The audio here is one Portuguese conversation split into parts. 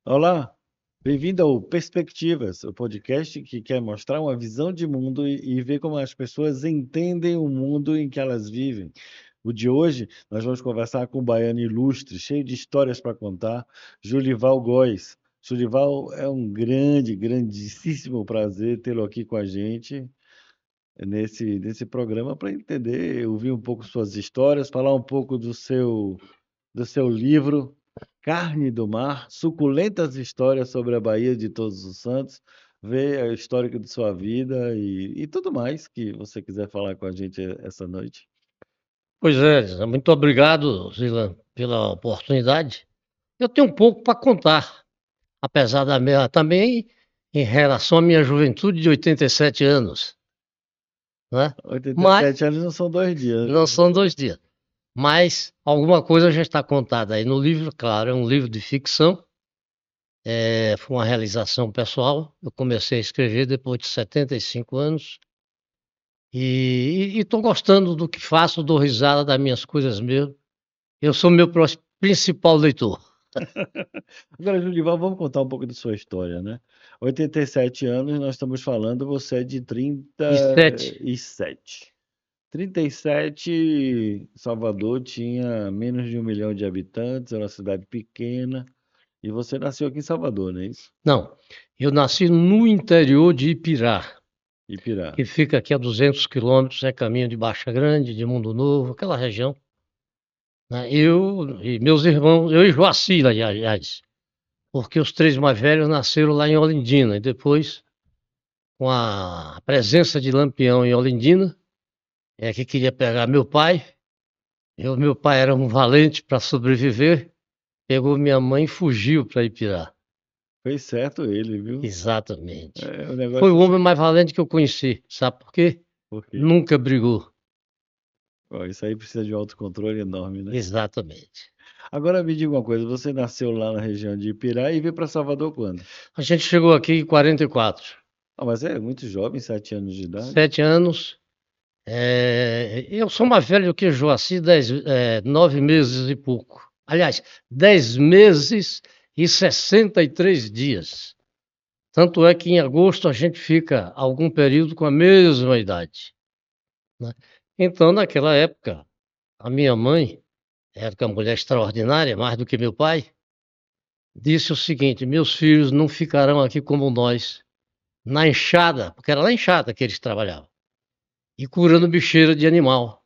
Olá, bem-vindo ao Perspectivas, o podcast que quer mostrar uma visão de mundo e ver como as pessoas entendem o mundo em que elas vivem. O de hoje, nós vamos conversar com um baiano ilustre, cheio de histórias para contar, Julival Góes. Julival, é um grandíssimo prazer tê-lo aqui com a gente nesse programa para entender, ouvir um pouco suas histórias, falar um pouco do seu livro Carne do Mar, suculentas histórias sobre a Bahia de Todos os Santos, ver a história de sua vida e tudo mais que você quiser falar com a gente essa noite. Pois é, muito obrigado, Zila, pela oportunidade. Eu tenho um pouco para contar, apesar da minha, também em relação à minha juventude de 87 anos, né? Oitenta e Mas sete anos não são 2 dias. não são 2 dias. Mas alguma coisa já está contada aí no livro, claro, é um livro de ficção, foi uma realização pessoal. Eu comecei a escrever depois de 75 anos e estou gostando do que faço, dou risada das minhas coisas mesmo. Eu sou meu principal leitor. Agora, Julival, vamos contar um pouco de sua história, né? 87 anos, nós estamos falando, você é de E 7. 37. 37, Salvador tinha menos de 1 milhão de habitantes, era uma cidade pequena. E você nasceu aqui em Salvador, não é isso? Não, eu nasci no interior de Ipirá, Ipirá. que fica aqui a 200 quilômetros, é caminho de Baixa Grande, de Mundo Novo, aquela região, né? Eu e meus irmãos, eu e Joaci, aliás, porque os três mais velhos nasceram lá em Olindina, e depois, com a presença de Lampião em Olindina, é que queria pegar meu pai. Meu pai era um valente para sobreviver, pegou minha mãe e fugiu para Ipirá. Fez certo ele, viu? Exatamente. É, o Foi o negócio homem mais valente que eu conheci, sabe por quê? por quê? Nunca brigou. Ó, isso aí precisa de um autocontrole enorme, né? Exatamente. Agora me diga uma coisa, você nasceu lá na região de Ipirá e veio para Salvador quando? A gente chegou aqui em 44. Ah, mas é muito jovem, 7 anos de idade. 7 anos. Eu sou mais velho que Joaci, 9 meses e pouco. Aliás, 10 meses e 63 dias. Tanto é que em agosto a gente fica algum período com a mesma idade, né? Então, naquela época, a minha mãe, era uma mulher extraordinária, mais do que meu pai, disse o seguinte: meus filhos não ficarão aqui como nós, na enxada, porque era na enxada que eles trabalhavam, e curando bicheira de animal.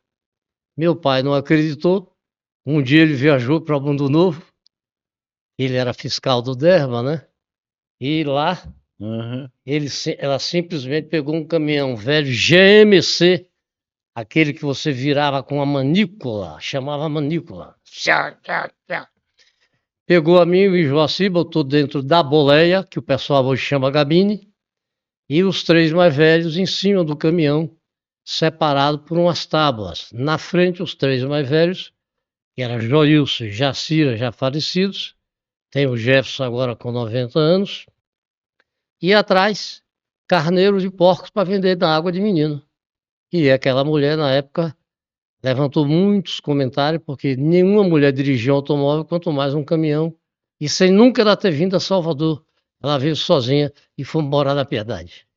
Meu pai não acreditou. Um dia ele viajou para o Mundo Novo, ele era fiscal do Derba, né? E lá Aham. ela simplesmente pegou um caminhão velho GMC, aquele que você virava com a manícula, chamava manícula. Tchá, tchá, tchá. Pegou a mim e o Joaci, botou dentro da boleia, que o pessoal hoje chama gabine, e os três mais velhos em cima do caminhão, separado por umas tábuas. Na frente, os três mais velhos, que eram Joilson e Jacira, já falecidos, tem o Jefferson agora com 90 anos, e atrás, carneiros e porcos para vender na água de menino. E aquela mulher, na época, levantou muitos comentários, porque nenhuma mulher dirigia um automóvel, quanto mais um caminhão, e sem nunca ela ter vindo a Salvador. Ela veio sozinha e foi morar na Piedade.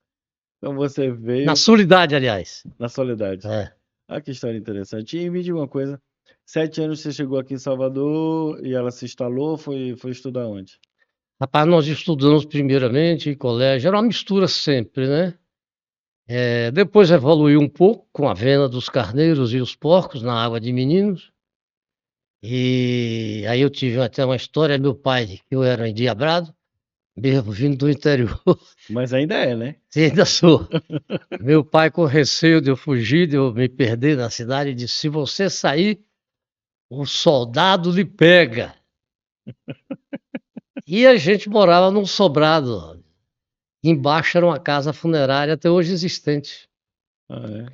Então você Na veio Solidade, aliás. na Soledade. É. Ah, que história interessante. E me diga uma coisa, 7 anos você chegou aqui em Salvador e ela se instalou, foi estudar onde? Rapaz, nós estudamos primeiramente em colégio, era uma mistura sempre, né? Depois evoluiu um pouco com a venda dos carneiros e os porcos na água de meninos. E aí eu tive até uma história, meu pai, que eu era endiabrado, mesmo vindo do interior, Mas ainda é, né? e ainda sou. Meu pai, com receio de eu fugir, de eu me perder na cidade, disse: se você sair, o soldado lhe pega. E a gente morava num sobrado. Embaixo era uma casa funerária até hoje existente. Ah, é.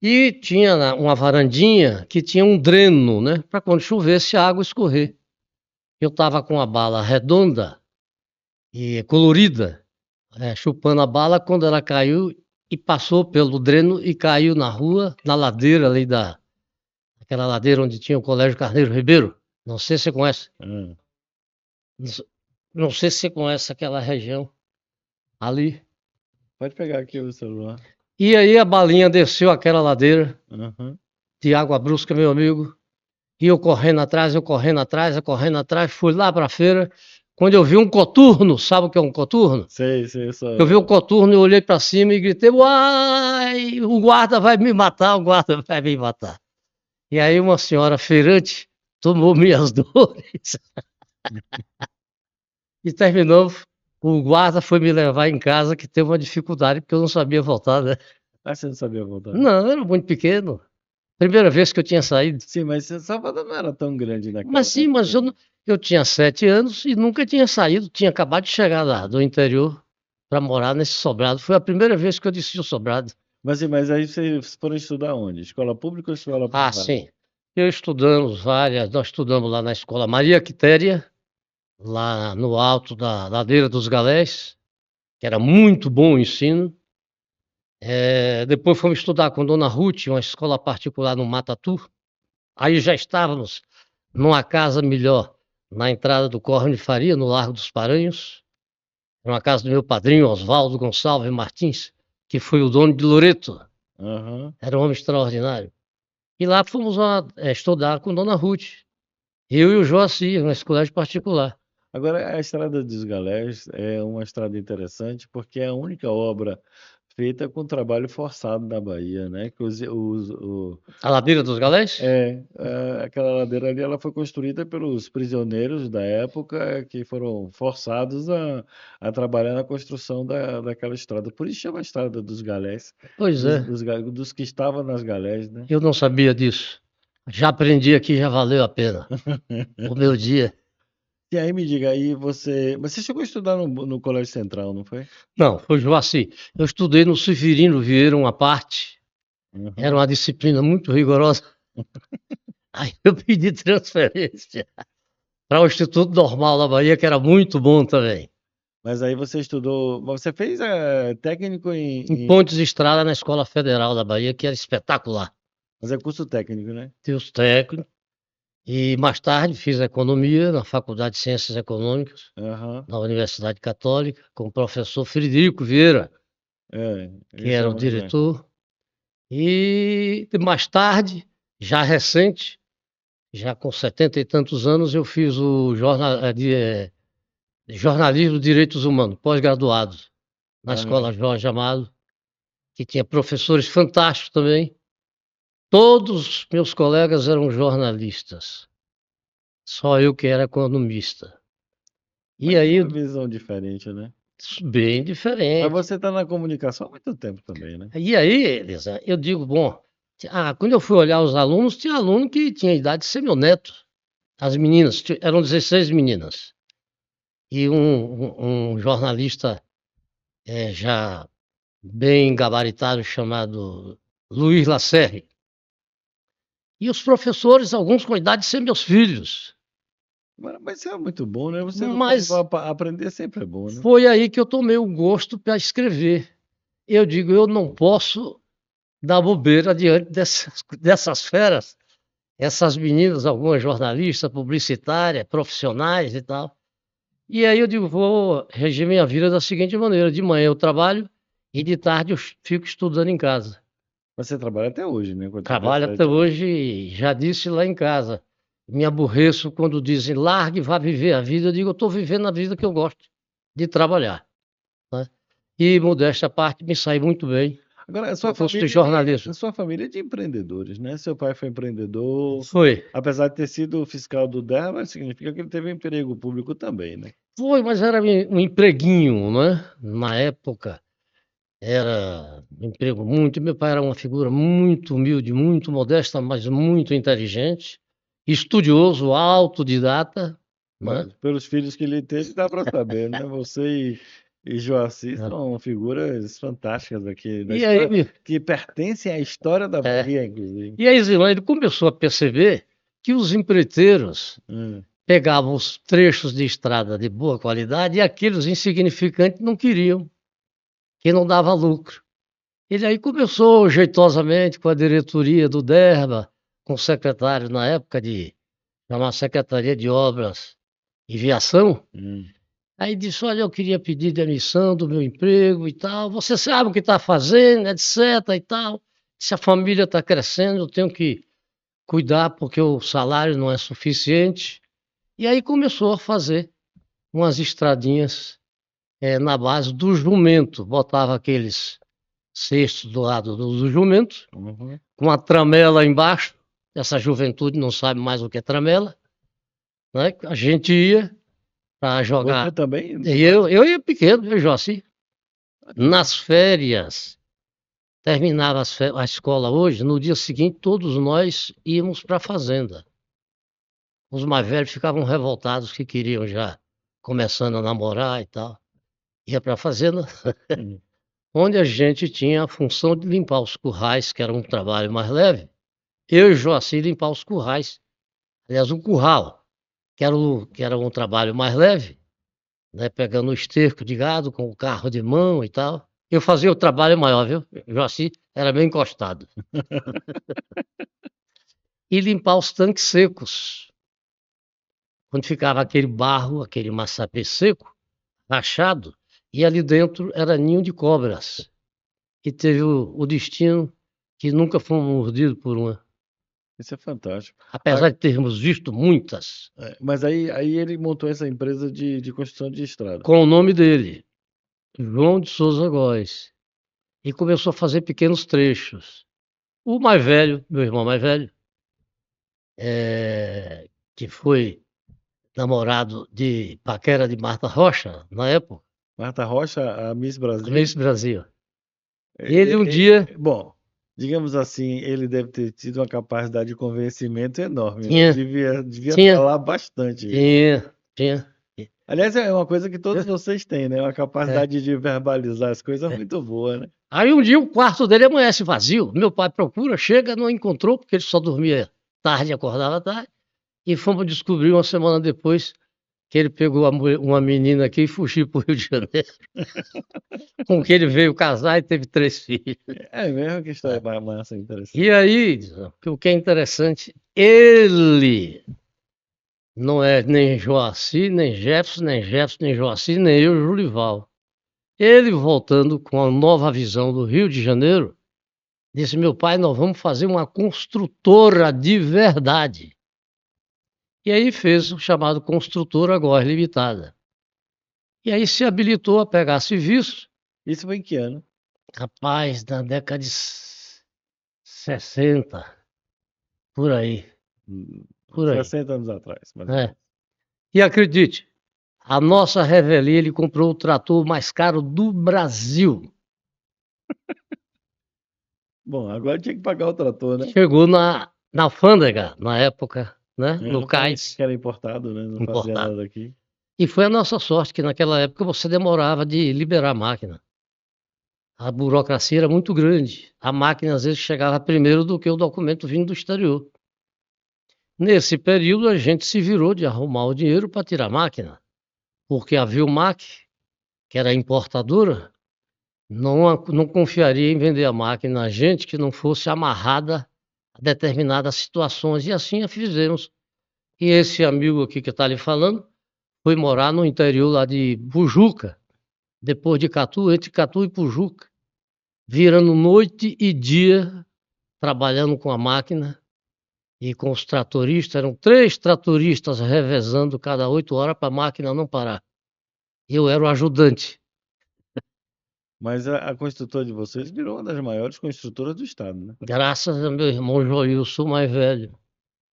E tinha uma varandinha que tinha um dreno, né? Para quando chovesse a água escorrer. Eu estava com a bala redonda e colorida, chupando a bala quando ela caiu e passou pelo dreno e caiu na rua, na ladeira ali aquela ladeira onde tinha o Colégio Carneiro Ribeiro. Não sei se você conhece. Ah. Não sei se você conhece aquela região ali. Pode pegar aqui o celular. E aí a balinha desceu aquela ladeira Aham. de água brusca, meu amigo. E eu correndo atrás, eu correndo atrás, eu correndo atrás, fui lá pra feira. Quando eu vi um coturno, sabe o que é um coturno? Sei, Eu só. vi o coturno, eu olhei pra cima e gritei: Uai, o guarda vai me matar, o guarda vai me matar. E aí uma senhora feirante tomou minhas dores e terminou. O guarda foi me levar em casa, que teve uma dificuldade, porque eu não sabia voltar, né? Ah, você não sabia voltar. Não, eu era muito pequeno. Primeira vez que eu tinha saído. Sim, mas Salvador não era tão grande Mas naquela sim, mas época. eu tinha 7 anos e nunca tinha saído. Tinha acabado de chegar lá do interior para morar nesse sobrado. Foi a primeira vez que eu desci o sobrado. Mas aí vocês foram estudar onde? Escola pública ou escola Ah, privada? sim. Nós estudamos lá na escola Maria Quitéria, lá no alto da ladeira dos Galés, que era muito bom o ensino. Depois fomos estudar com Dona Ruth, uma escola particular no Matatu. Aí já estávamos numa casa melhor, na entrada do Córrego de Faria, no Largo dos Paranhos. Era uma casa do meu padrinho, Oswaldo Gonçalves Martins, que foi o dono de Loreto. Aham. Era um homem extraordinário. E lá fomos estudar com Dona Ruth. Eu e o Joaci, nesse colégio particular. Agora, a Estrada dos Galés é uma estrada interessante porque é a única obra feita com trabalho forçado na Bahia, né? Que A ladeira dos Galés? aquela ladeira ali ela foi construída pelos prisioneiros da época que foram forçados a trabalhar na construção daquela estrada. Por isso chama Estrada dos Galés, Pois é, dos que estavam nas galés, né? eu não sabia disso. Já aprendi aqui, já valeu a pena. O meu dia. E aí me diga, mas você chegou a estudar no Colégio Central, não foi? Não, foi Joaci. Eu estudei no Severino Vieira, uma parte. Era Uhum. uma disciplina muito rigorosa. Aí eu pedi transferência para o Instituto Normal da Bahia, que era muito bom também. Mas aí você estudou, mas você fez técnico Em Pontes de Estrada, na Escola Federal da Bahia, que era espetacular. mas é curso técnico, né? Tinha os técnicos. E mais tarde fiz economia na Faculdade de Ciências Econômicas, Aham. na Universidade Católica, com o professor Frederico Vieira, que Isso é era o muito bem. diretor. E mais tarde, já recente, já com 70 e tantos anos, eu fiz o jornalismo de Direitos Humanos, pós-graduado, na Ah, Escola Jorge Amado, que tinha professores fantásticos também. Todos os meus colegas eram jornalistas, só eu que era economista. E mas é aí, uma visão diferente, né? bem Mas diferente. você está na comunicação há muito tempo também, né? E aí, Elisa, eu digo, bom, quando eu fui olhar os alunos, tinha aluno que tinha idade de ser meu neto. As meninas, eram 16 meninas. E um jornalista já bem gabaritado chamado Luiz Lacerre. E os professores, alguns com idade de ser meus filhos. Mas isso é muito bom, né? Você não pode Mas aprender sempre é bom, né? foi aí que eu tomei o gosto para escrever. Eu digo, eu não posso dar bobeira diante dessas feras. Essas meninas, algumas jornalistas, publicitárias, profissionais e tal. E aí eu digo, vou reger minha vida da seguinte maneira: de manhã eu trabalho e de tarde eu fico estudando em casa. Você trabalha até hoje, né? Com Trabalho até 37 anos. hoje, já disse lá em casa. Me aborreço quando dizem largue, vá viver a vida. Eu digo, eu estou vivendo a vida que eu gosto de trabalhar, né? E modéstia à parte, me sai muito bem Agora, no curso de jornalismo. a sua família é de empreendedores, né? Seu pai foi empreendedor, Foi, apesar de ter sido fiscal do DERBA, significa que ele teve emprego público também, né? mas era um empreguinho, né? Na época. Era um emprego muito. Meu pai era uma figura muito humilde, muito modesta, mas muito inteligente, estudioso, autodidata, né? Mas pelos filhos que ele teve, dá para saber, né? E Joaci são figuras fantásticas aqui da E aí, história, que pertencem à história da é, Bahia, inclusive. e aí Zilane começou a perceber que os empreiteiros Hum. pegavam os trechos de estrada de boa qualidade e aqueles insignificantes não queriam, que não dava lucro. Ele aí começou jeitosamente com a diretoria do DERBA, com o secretário na época de chamar Secretaria de Obras e Viação, Hum. Aí disse, olha, eu queria pedir demissão do meu emprego e tal. Você sabe o que está fazendo, etc. e tal. Se a família está crescendo, eu tenho que cuidar porque o salário não é suficiente. E aí começou a fazer umas estradinhas na base do jumento. Botava aqueles cestos do lado do jumento, Uhum. com a tramela embaixo. Essa juventude não sabe mais o que é tramela, né? A gente ia para Você jogar. também? E eu ia pequeno, eu Joaci. Nas férias, terminava a escola hoje, no dia seguinte todos nós íamos para a fazenda. Os mais velhos ficavam revoltados que queriam já começando a namorar e tal. Ia para a fazenda, Hum. onde a gente tinha a função de limpar os currais, que era um trabalho mais leve. Eu e Joaci limpar os currais. Aliás, o curral, que era um trabalho mais leve, né, pegando o esterco de gado com o carro de mão e tal. Eu fazia o trabalho maior, viu? Joaci era bem encostado. E limpar os tanques secos. Quando ficava aquele barro, aquele massapê seco, rachado, e ali dentro era ninho de cobras. E teve o destino que nunca fomos mordidos por uma. Isso é fantástico. Apesar de termos visto muitas, Mas aí ele montou essa empresa de construção de estrada. com o nome dele, João de Souza Góes. E começou a fazer pequenos trechos. O mais velho, meu irmão mais velho, que foi namorado de paquera de Marta Rocha, na época, Marta Rocha, a Miss Brasil. Miss Brasil. Ele um É, dia bom, digamos assim, ele deve ter tido uma capacidade de convencimento enorme, né? tinha, Devia tinha, falar bastante isso. tinha. Aliás, é uma coisa que todos vocês têm, né? Uma capacidade de verbalizar as coisas muito boa, né? Aí um dia o quarto dele amanhece vazio. Meu pai procura, chega, não encontrou, porque ele só dormia tarde e acordava tarde. E fomos descobrir uma semana depois que ele pegou uma menina aqui e fugiu para o Rio de Janeiro, com que ele veio casar e teve 3 filhos. É mesmo que história massa, interessante. E aí, o que é interessante, ele não é nem Joaci, nem Jefferson, nem Joaci, nem eu, Julival. Ele voltando com a nova visão do Rio de Janeiro, disse: meu pai, nós vamos fazer uma construtora de verdade. E aí fez o chamado Construtora Góes Limitada. E aí se habilitou a pegar serviço, Isso foi em que ano? rapaz, na década de 60, por aí, Hum, por aí. 60 anos atrás, mais ou É. menos. E acredite, a nossa revelia, ele comprou o trator mais caro do Brasil. Bom, agora tinha que pagar o trator, né? Chegou na alfândega, na época, né? No No cara cais, que era importado, né? Não fazia importado. nada aqui. E foi a nossa sorte que naquela época você demorava de liberar a máquina. A burocracia era muito grande. A máquina às vezes chegava primeiro do que o documento vindo do exterior. Nesse período a gente se virou de arrumar o dinheiro para tirar a máquina, porque a Vilmac, que era a importadora, não confiaria em vender a máquina a gente que não fosse amarrada a determinadas situações. E assim a fizemos. E esse amigo aqui que está lhe falando foi morar no interior lá de Pujuca, depois de Catu, entre Catu e Pujuca, virando noite e dia, trabalhando com a máquina e com os tratoristas. Eram 3 tratoristas revezando cada 8 horas para a máquina não parar. Eu era o ajudante. Mas a construtora de vocês virou uma das maiores construtoras do estado, né? Graças ao meu irmão Joilson, mais velho,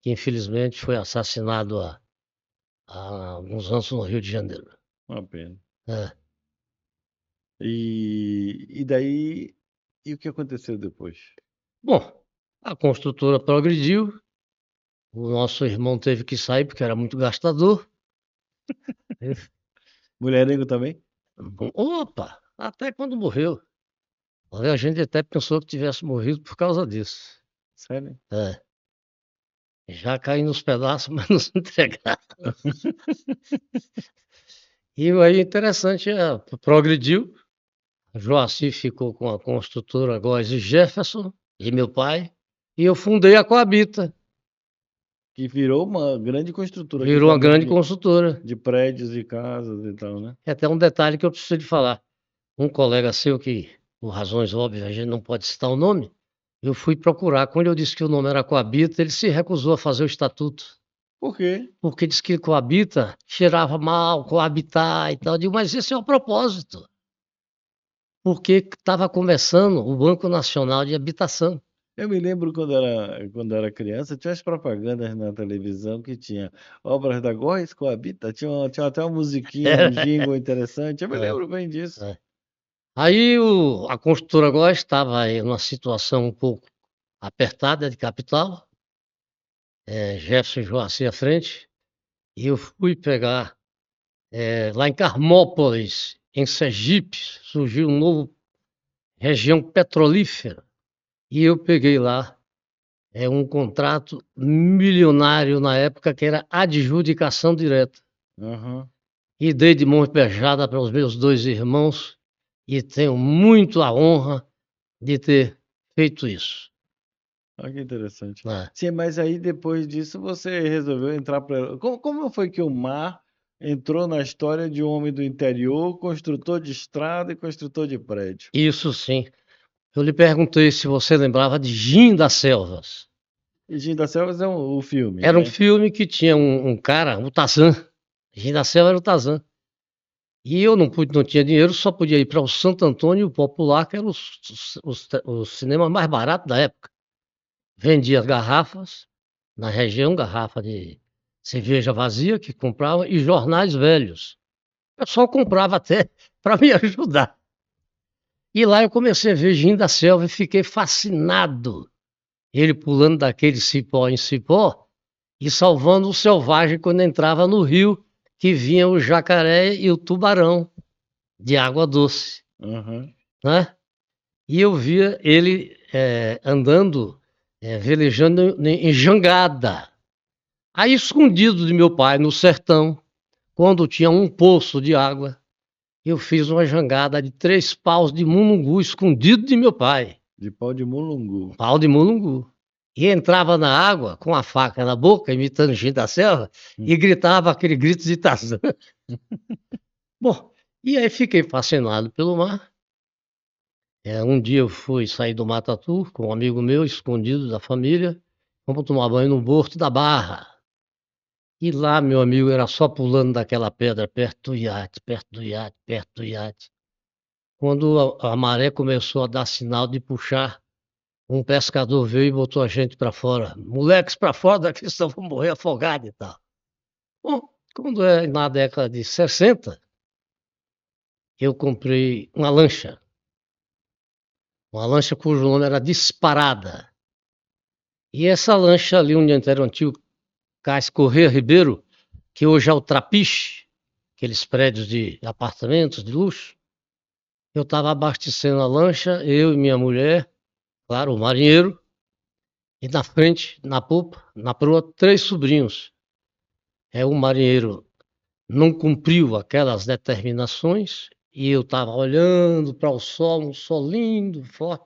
que infelizmente foi assassinado há alguns anos no Rio de Janeiro. Uma pena. É. E daí, e o que aconteceu depois? Bom, a construtora progrediu, o nosso irmão teve que sair porque era muito gastador. Mulherengo também? Opa, até quando morreu. A gente até pensou que tivesse morrido por causa disso. Sério? É. Já caí nos pedaços, mas não se entregaram. E aí, interessante, progrediu. Joaci ficou com a construtora Góes e Jefferson, e meu pai, e eu fundei a Coabita. Que virou uma grande construtora aqui Virou uma também grande construtora. de prédios e casas e tal, né? É até um detalhe que eu preciso de falar. Um colega seu que, por razões óbvias, a gente não pode citar o nome, eu fui procurar. Quando eu disse que o nome era Coabita, ele se recusou a fazer o estatuto. Por quê? Porque disse que coabita cheirava mal, coabitar e tal. Eu digo, mas esse é o propósito. Porque estava começando o Banco Nacional de Habitação. Eu me lembro quando era criança, tinha as propagandas na televisão que tinha Obras da Góes Coabita, tinha até uma musiquinha, um jingle interessante. Eu me É, lembro bem disso. é. Aí a construtora agora estava em uma situação um pouco apertada de capital, Jefferson e Joaci à frente, e eu fui pegar lá em Carmópolis, em Sergipe, surgiu uma nova região petrolífera, e eu peguei lá um contrato milionário na época, que era adjudicação direta. Aham. E dei de mão beijada para os meus dois irmãos, e tenho muito a honra de ter feito isso. Olha que interessante. Né? Sim, mas aí depois disso você resolveu entrar para. Como foi que o mar entrou na história de um homem do interior, construtor de estrada e construtor de prédio? Isso sim. Eu lhe perguntei se você lembrava de Jim das Selvas. E Gin das Selvas é o filme, Era um né? filme que tinha um cara, o Tarzan. Jim da Selva era o Tarzan. E eu não tinha dinheiro, só podia ir para o Santo Antônio e o Popular, que eram os cinemas mais baratos da época. Vendia as garrafas, na região, garrafa de cerveja vazia que comprava, e jornais velhos. O pessoal comprava até para me ajudar. E lá eu comecei a ver Jim da Selva e fiquei fascinado. Ele pulando daquele cipó em cipó e salvando o selvagem quando entrava no rio, que vinha o jacaré e o tubarão de água doce, Aham. né? E eu via ele andando, velejando em jangada. Aí, escondido de meu pai no sertão, quando tinha um poço de água, eu fiz uma jangada de 3 paus de mulungu, escondido de meu pai. De pau de mulungu. Pau de mulungu. E entrava na água com a faca na boca, imitando Gin da Selva, e gritava aquele grito de Tarzan. Bom, e aí fiquei fascinado pelo mar. Um dia eu fui sair do Matatu com um amigo meu, escondido da família, fomos tomar banho no Porto da Barra. E lá, meu amigo, era só pulando daquela pedra perto do iate, perto do iate, perto do iate. Quando a maré começou a dar sinal de puxar, um pescador veio e botou a gente para fora. Moleques para fora daqui, senão vão morrer afogados e tal. Bom, quando é na década de 60, eu comprei uma lancha cujo nome era Disparada. E essa lancha ali onde era o antigo Cais Corrêa Ribeiro, que hoje é o Trapiche, aqueles prédios de apartamentos de luxo, eu estava abastecendo a lancha, eu e minha mulher, claro, o marinheiro, e na frente, na popa, na proa, 3 sobrinhos. O marinheiro não cumpriu aquelas determinações e eu estava olhando para o sol, um sol lindo, forte.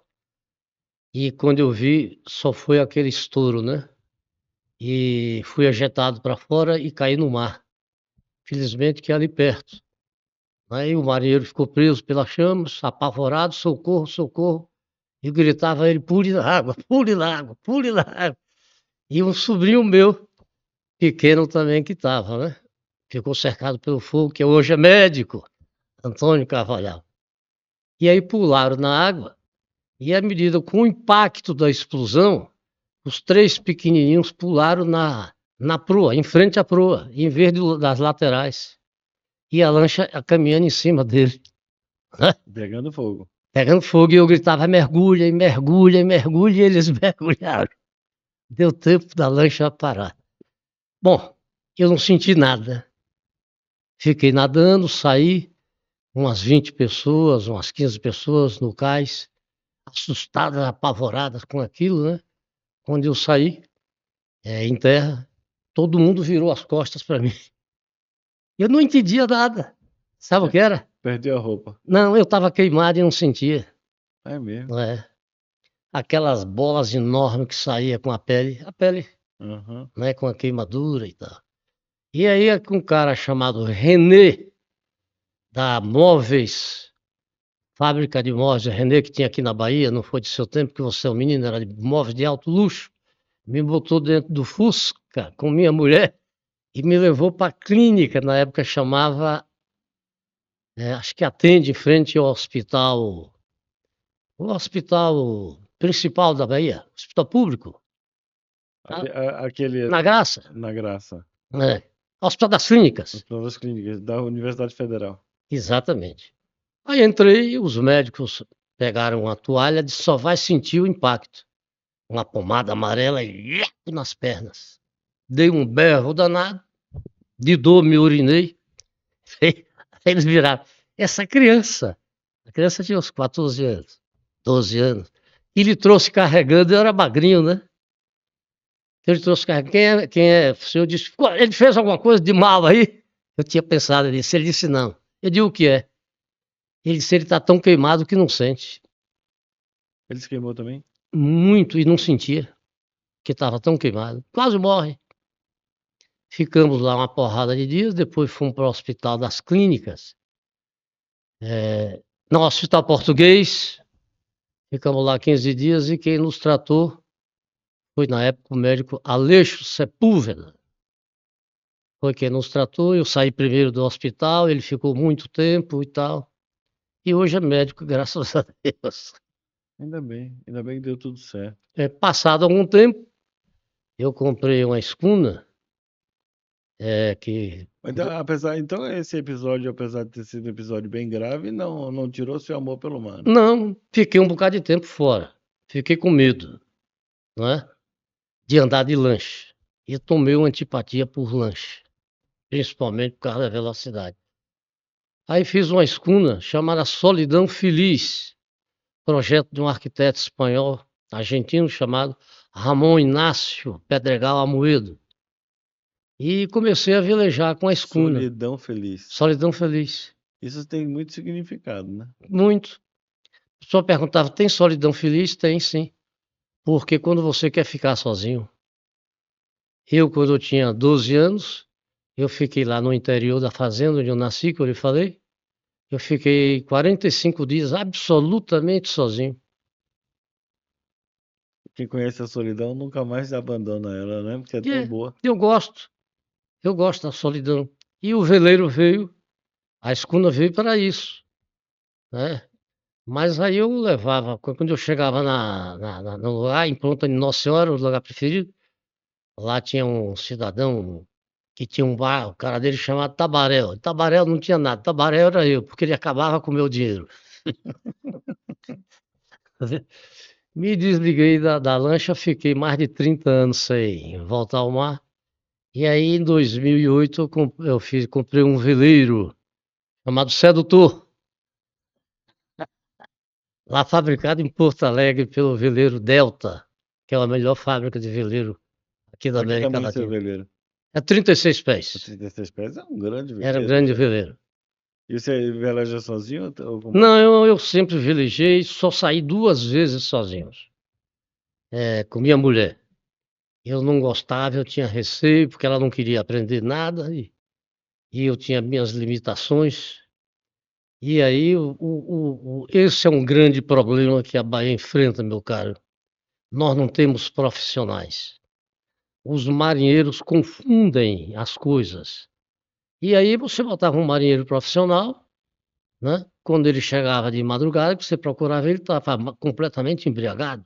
E quando eu vi, só foi aquele estouro, né? E fui ejetado para fora e caí no mar. Felizmente que é ali perto. Aí o marinheiro ficou preso pelas chamas, apavorado, socorro, socorro. E gritava a ele, pule na água, pule na água, pule na água. E um sobrinho meu, pequeno também que estava, né? Ficou cercado pelo fogo, que hoje é médico, Antônio Carvalhal. E aí pularam na água, e à medida com o impacto da explosão, os 3 pequenininhos pularam na proa, em frente à proa, em vez das laterais. E a lancha caminhando em cima dele, né? Pegando fogo. Pegando fogo, e eu gritava, mergulha, e mergulha, e mergulha, e eles mergulharam. Deu tempo da lancha parar. Bom, eu não senti nada. Fiquei nadando, saí, umas 20 pessoas, umas 15 pessoas no cais, assustadas, apavoradas com aquilo, né? Quando eu saí, em terra, todo mundo virou as costas para mim. Eu não entendia nada. Sabe o que era? Perdeu a roupa. Não, eu estava queimado e não sentia. É mesmo. Aquelas bolas enormes que saía com a pele Aham. né, com a queimadura e tal. E aí um cara chamado René, da Móveis, fábrica de móveis, René, que tinha aqui na Bahia, não foi de seu tempo, que você é um menino, era de móveis de alto luxo, me botou dentro do Fusca com minha mulher e me levou para a clínica, na época chamava, acho que atende em frente ao hospital, o hospital principal da Bahia, hospital público, tá? Aquele Na Graça, na Graça, Hospital das Clínicas, Hospital das Clínicas da Universidade Federal. exatamente. Aí entrei, os médicos pegaram a toalha, disse, só vai sentir o impacto. Uma pomada amarela e nas pernas. Dei um berro danado, de dor me urinei. Eles viraram. Essa criança, a criança tinha uns 14 anos, 12 anos. Ele trouxe carregando, eu era magrinho, né? Ele trouxe carregando. Quem é? O senhor disse, ele fez alguma coisa de mal aí? Eu tinha pensado nisso. Ele disse não. Eu disse o que é? Ele disse, ele está tão queimado que não sente. Ele se queimou também? Muito, e não sentia, que estava tão queimado. Quase morre. Ficamos lá uma porrada de dias, depois fomos para o Hospital das Clínicas, no Hospital Português, ficamos lá 15 dias e quem nos tratou foi, na época, o médico Aleixo Sepúlveda. Foi quem nos tratou, eu saí primeiro do hospital, ele ficou muito tempo e tal. E hoje é médico, graças a Deus. Ainda bem que deu tudo certo. Passado algum tempo, eu comprei uma escuna, que Mas, então esse episódio, apesar de ter sido um episódio bem grave, não tirou seu amor pelo mar, né? não, fiquei um bocado de tempo fora. Fiquei com medo, não é? De andar de lanche. E tomei uma antipatia por lanche, principalmente por causa da velocidade. Aí fiz uma escuna chamada Solidão Feliz, projeto de um arquiteto espanhol, argentino, chamado Ramon Inácio Pedregal Amoedo. E comecei a velejar com a escuna. Solidão feliz. Solidão Feliz. Isso tem muito significado, né? Muito. A pessoa perguntava, tem solidão feliz? Tem, sim. Porque quando você quer ficar sozinho. Quando eu tinha 12 anos, eu fiquei lá no interior da fazenda onde eu nasci, que eu lhe falei. Eu fiquei 45 dias absolutamente sozinho. Quem conhece a solidão nunca mais abandona ela, né? Porque é E tão boa. eu gosto da solidão. E o veleiro veio, a escuna veio para isso, né? Mas aí eu levava, quando eu chegava no lugar, em Ponta de Nossa Senhora, o lugar preferido, lá tinha um cidadão que tinha um bar, o cara dele chamado Tabaréu. Tabaréu não tinha nada, Tabaréu era eu, porque ele acabava com o meu dinheiro. Me desliguei da lancha, fiquei mais de 30 anos sem voltar ao mar. E aí, em 2008, comprei um veleiro chamado Sedutor, lá fabricado em Porto Alegre pelo veleiro Delta, que é a melhor fábrica de veleiro aqui da Mas que América tamanho é seu Latina. veleiro? É 36 O pés. 36 pés é um grande Era um veleiro. grande veleiro. E você veleja sozinho ou com... Não, eu sempre velejei, só saí 2 vezes sozinho, com minha mulher. Eu não gostava, eu tinha receio, porque ela não queria aprender nada e eu tinha minhas limitações. E aí, esse é um grande problema que a Bahia enfrenta, meu caro. Nós não temos profissionais. Os marinheiros confundem as coisas. E aí você botava um marinheiro profissional, né? Quando ele chegava de madrugada, você procurava ele, estava completamente embriagado.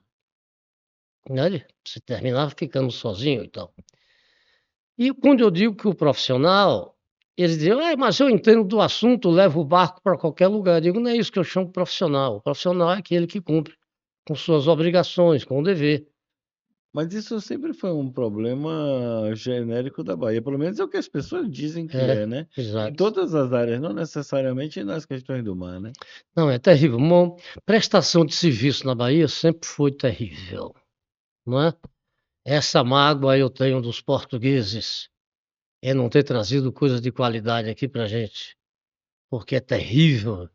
Né? Você terminava ficando sozinho e tal. E quando eu digo que o profissional, eles dizem, mas eu entendo do assunto, levo o barco para qualquer lugar. Eu digo, não é isso que eu chamo de profissional. O profissional é aquele que cumpre com suas obrigações, com o dever. Mas isso sempre foi um problema genérico da Bahia. Pelo menos é o que as pessoas dizem que é, né? Em Exato. todas as áreas, não necessariamente nas questões do mar, né? Não, é terrível. Uma prestação de serviço na Bahia sempre foi terrível, não é? Essa mágoa eu tenho dos portugueses, é não ter trazido coisas de qualidade aqui pra gente, porque é terrível.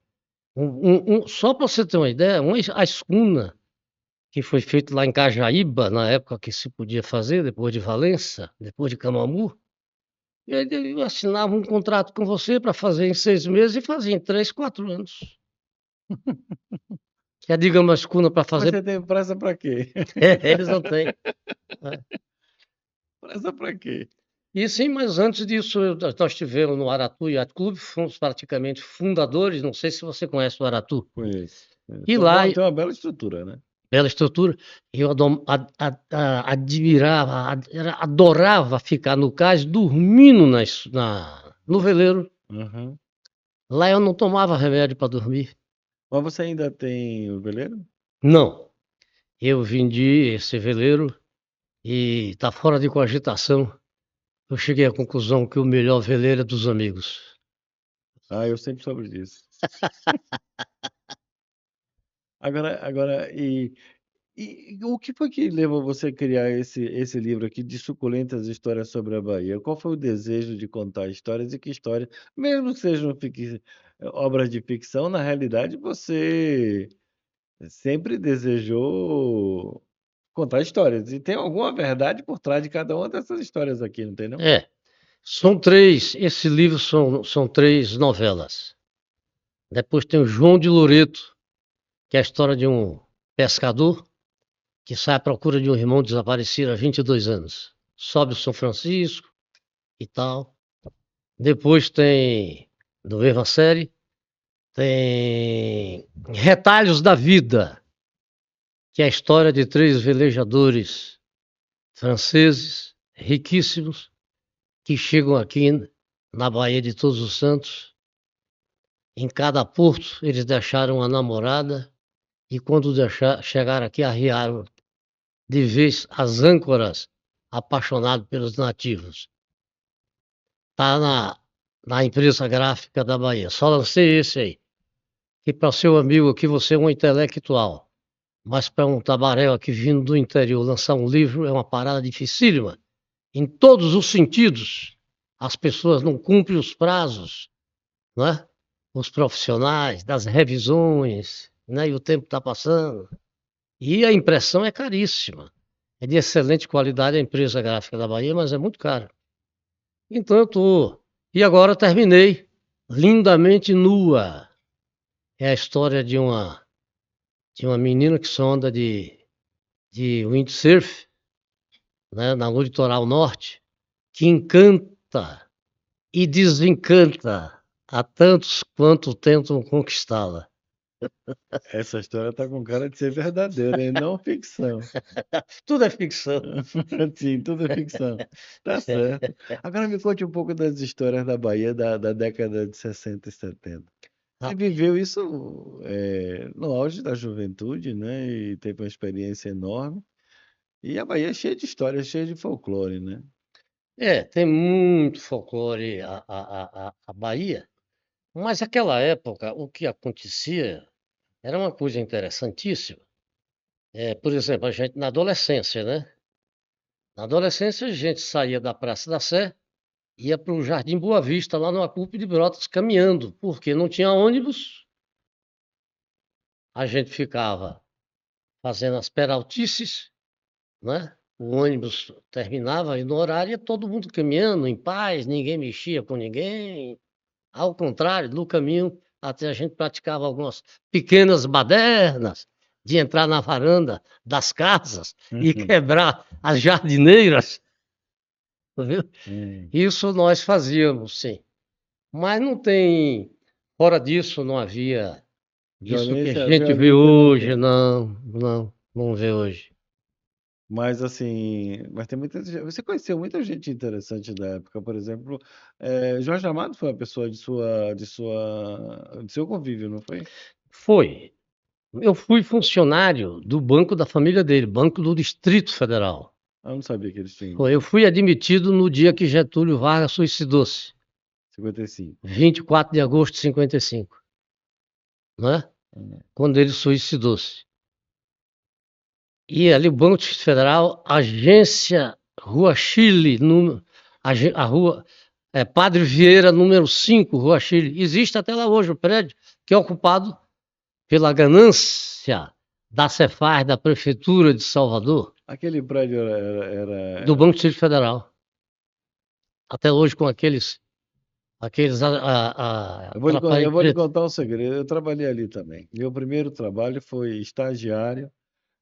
Só para você ter uma ideia, a escuna que foi feito lá em Cajaíba, na época que se podia fazer, depois de Valença, depois de Camamu. E aí eu assinava um contrato com você para fazer em 6 meses e fazia em 3, 4 anos. Já digamos as cunas para Mas fazer, você tem pressa para quê? eles não têm. Né? Pressa para quê? E sim, mas antes disso, nós tivemos no Aratu Yacht Club, fomos praticamente fundadores, não sei se você conhece o Aratu. Conheço. E lá, Tem uma bela estrutura, né? bela estrutura, eu admirava, adorava ficar no cais dormindo no veleiro. Uhum. Lá eu não tomava remédio para dormir. Mas você ainda tem o veleiro? Não, eu vendi esse veleiro e está fora de cogitação. Eu cheguei à conclusão que o melhor veleiro é dos amigos. Ah, eu sempre soube disso. Agora, e o que foi que levou você a criar esse livro aqui de suculentas histórias sobre a Bahia? Qual foi o desejo de contar histórias e que histórias, mesmo que sejam obras de ficção, na realidade você sempre desejou contar histórias. E tem alguma verdade por trás de cada uma dessas histórias aqui, não tem não? É, são três, esse livro são 3 novelas. Depois tem o João de Loreto, que é a história de um pescador que sai à procura de um irmão desaparecido há 22 anos. Sobe o São Francisco e tal. Depois tem, do mesma série, tem Retalhos da Vida, que é a história de 3 velejadores franceses, riquíssimos, que chegam aqui na Baía de Todos os Santos. Em cada porto eles deixaram a namorada e quando chegaram aqui arriaram de vez as âncoras, apaixonado pelos nativos. Está na empresa gráfica da Bahia. Só lancei esse aí. E para o seu amigo aqui, você é um intelectual. Mas para um tabaréu aqui vindo do interior lançar um livro é uma parada dificílima. Em todos os sentidos. As pessoas não cumprem os prazos, né? Os profissionais, das revisões, né? E o tempo está passando. E a impressão é caríssima. É de excelente qualidade a empresa gráfica da Bahia, mas é muito caro. Então eu tô. E agora terminei Lindamente Nua. É a história de uma menina que só anda de windsurf, né, no litoral norte, que encanta e desencanta a tantos quanto tentam conquistá-la. Essa história tá com cara de ser verdadeira, e não ficção. Tudo é ficção. Sim, tudo é ficção. Tá certo. Agora me conte um pouco das histórias da Bahia da década de 60 e 70. Você Ah, viveu isso no auge da juventude, né? E teve uma experiência enorme. E a Bahia é cheia de histórias, cheia de folclore, né? tem muito folclore a Bahia, mas naquela época o que acontecia era uma coisa interessantíssima. Por exemplo, a gente na adolescência, né? Na adolescência a gente saía da Praça da Sé, ia para o Jardim Boa Vista, lá no Acúpio de Brotas, caminhando, porque não tinha ônibus, a gente ficava fazendo as peraltices, né? O ônibus terminava e no horário ia todo mundo caminhando em paz, ninguém mexia com ninguém. Ao contrário, no caminho até a gente praticava algumas pequenas badernas de entrar na varanda das casas e Uhum. quebrar as jardineiras, viu? Hum. Isso nós fazíamos, sim. Mas não tem, fora disso, não havia isso que a gente vê Violência não hoje, tem. não vê hoje. Mas assim, mas tem muita gente. Você conheceu muita gente interessante da época, por exemplo, Jorge Amado foi uma pessoa de seu convívio, não foi? Foi. Eu fui funcionário do banco da família dele, Banco do Distrito Federal. Ah, eu não sabia que eles tinham. Foi. Eu fui admitido no dia que Getúlio Vargas suicidou-se, 55. 24 de agosto de 55, né? Hum. Quando ele suicidou-se. E ali o Banco do Distrito Federal, agência Rua Chile, a rua Padre Vieira, número 5, Rua Chile. Existe até lá hoje o prédio, que é ocupado pela ganância da Cefaz, da Prefeitura de Salvador, Aquele prédio era... do Banco do Distrito Federal. Até hoje com aqueles aquela Eu parede vou lhe preta. contar um segredo. Eu trabalhei ali também. Meu primeiro trabalho foi estagiário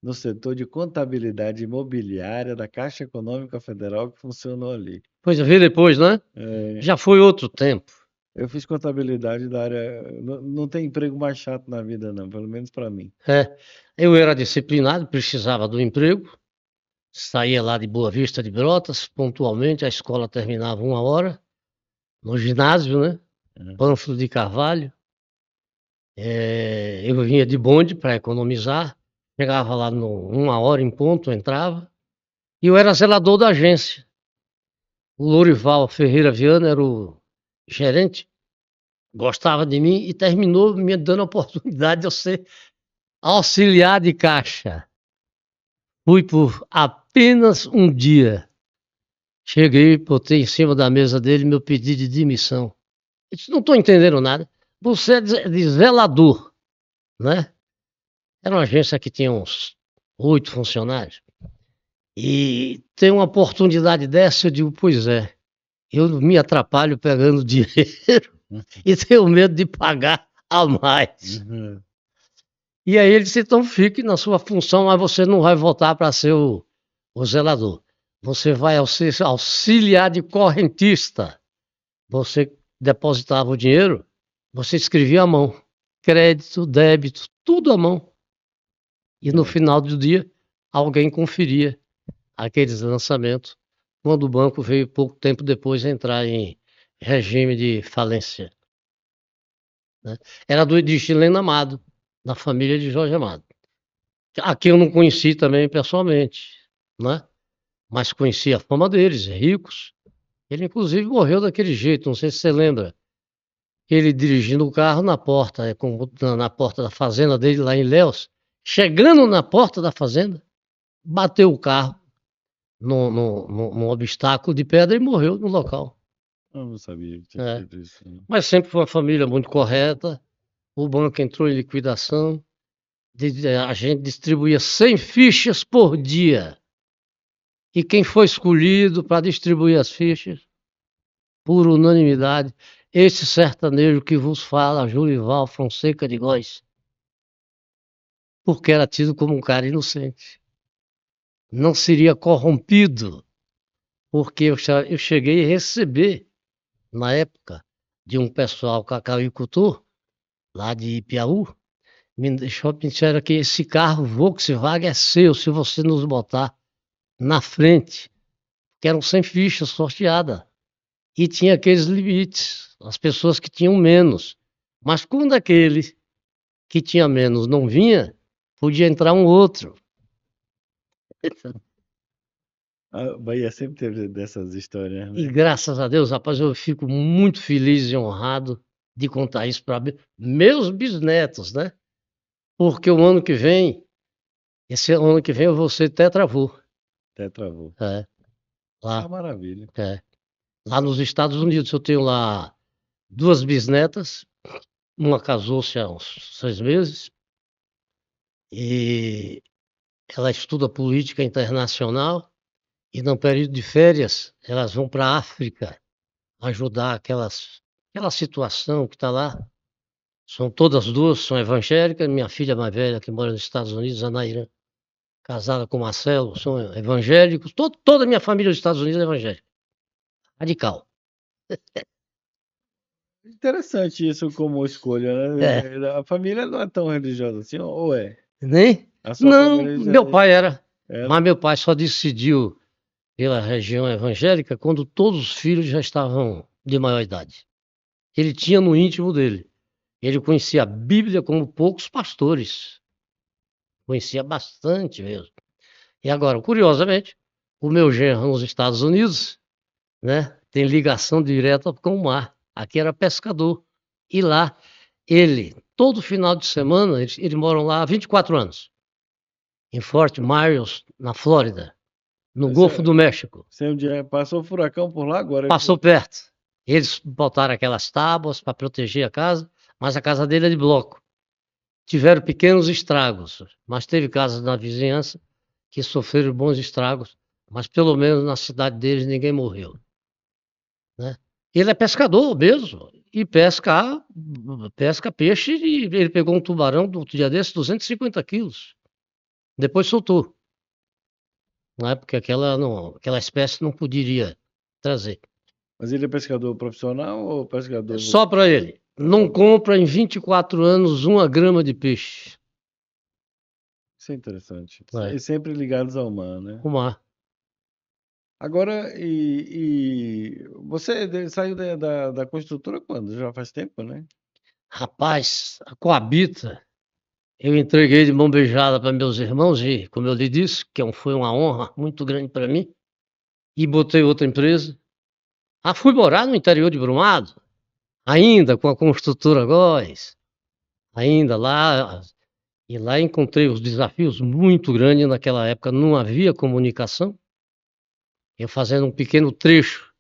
no setor de contabilidade imobiliária da Caixa Econômica Federal, que funcionou ali. Pois eu vi depois, né? É, Já foi outro tempo. eu fiz contabilidade da área. Não tem emprego mais chato na vida, não, pelo menos para mim. É, eu era disciplinado, precisava do emprego, saía lá de Boa Vista de Brotas, pontualmente, a escola terminava 1 hora, no ginásio, né? É. Pânfilo de Carvalho. Eu vinha de bonde para economizar, chegava lá 1 hora em ponto, entrava, e eu era zelador da agência. O Lourival Ferreira Viana era o gerente, gostava de mim e terminou me dando a oportunidade de eu ser auxiliar de caixa. Fui por apenas um dia. Cheguei, botei em cima da mesa dele meu pedido de demissão. Eu disse, não estou entendendo nada. Você é de zelador, né? Era uma agência que tinha uns 8 funcionários. E tem uma oportunidade dessa, eu digo, pois é. Eu me atrapalho pegando dinheiro e tenho medo de pagar a mais. Uhum. E aí ele disse, então fique na sua função, mas você não vai voltar para ser o zelador. Você vai ser auxiliar de correntista. Você depositava o dinheiro, você escrevia à mão. Crédito, débito, tudo à mão. E no final do dia, alguém conferia aqueles lançamentos, quando o banco veio pouco tempo depois entrar em regime de falência. Né? Era de Chileno Amado, da família de Jorge Amado. Aqui eu não conheci também pessoalmente, né? Mas conheci a fama deles, ricos. Ele inclusive morreu daquele jeito, não sei se você lembra. Ele dirigindo o carro na porta, na porta da fazenda dele lá em Ilhéus. Chegando na porta da fazenda, bateu o carro num obstáculo de pedra e morreu no local. Eu não sabia que tinha É. feito isso. Né? Mas sempre foi uma família muito correta. O banco entrou em liquidação. A gente distribuía 100 fichas por dia. E quem foi escolhido para distribuir as fichas, por unanimidade, esse sertanejo que vos fala, Jurival Fonseca de Góes, porque era tido como um cara inocente. Não seria corrompido, porque eu cheguei a receber, na época, de um pessoal cacauicultor, lá de Piauí, me disseram que esse carro Volkswagen é seu, se você nos botar na frente, que eram 100 fichas sorteadas. E tinha aqueles limites, as pessoas que tinham menos. Mas quando aquele que tinha menos não vinha, podia entrar um outro. A Bahia sempre teve dessas histórias, E né? graças a Deus, rapaz, eu fico muito feliz e honrado de contar isso para meus bisnetos, né? Porque o ano que vem, esse ano que vem eu vou ser tetravô. Até travou. É, Ah, lá, maravilha. lá nos Estados Unidos eu tenho lá 2 bisnetas, uma casou-se há uns 6 meses e ela estuda política internacional e no período de férias elas vão para a África ajudar aquela situação que está lá. São todas duas, são evangélicas. Minha filha mais velha, que mora nos Estados Unidos, a Naira, casada com o Marcelo, são evangélicos. Toda a minha família dos Estados Unidos é evangélica. Radical. Interessante isso como escolha, É. né? A família não é tão religiosa assim, ou é? Nem? A sua Não, família meu pai era. era? Mas meu pai só decidiu pela região evangélica quando todos os filhos já estavam de maior idade. Ele tinha no íntimo dele. Ele conhecia a Bíblia como poucos pastores. Conhecia bastante mesmo. E agora, curiosamente, o meu genro nos Estados Unidos, né, tem ligação direta com o mar. Aqui era pescador. E lá, ele, todo final de semana, eles moram lá há 24 anos, em Fort Myers, na Flórida, no Golfo do México. Você um dia passou o furacão por lá agora? Passou perto. Eles botaram aquelas tábuas para proteger a casa, mas a casa dele é de bloco. tiveram pequenos estragos, mas teve casas na vizinhança que sofreram bons estragos, mas pelo menos na cidade deles ninguém morreu, né? Ele é pescador mesmo, e pesca peixe, e ele pegou um tubarão do outro dia desse, 250 quilos, depois soltou, né? Porque aquela espécie não poderia trazer. Mas ele é pescador profissional ou pescador... Só para ele. Não compra em 24 anos 1 grama de peixe. Isso é interessante. É. E sempre ligados ao mar, né? O mar. Agora, você saiu da construtora quando? Já faz tempo, né? Rapaz, a Coabita, eu entreguei de mão beijada para meus irmãos e, como eu lhe disse, foi uma honra muito grande para mim, e botei outra empresa. Fui morar no interior de Brumado, ainda com a construtora Góes, ainda lá, e lá encontrei os desafios muito grandes. Naquela época não havia comunicação, eu fazendo um pequeno trecho,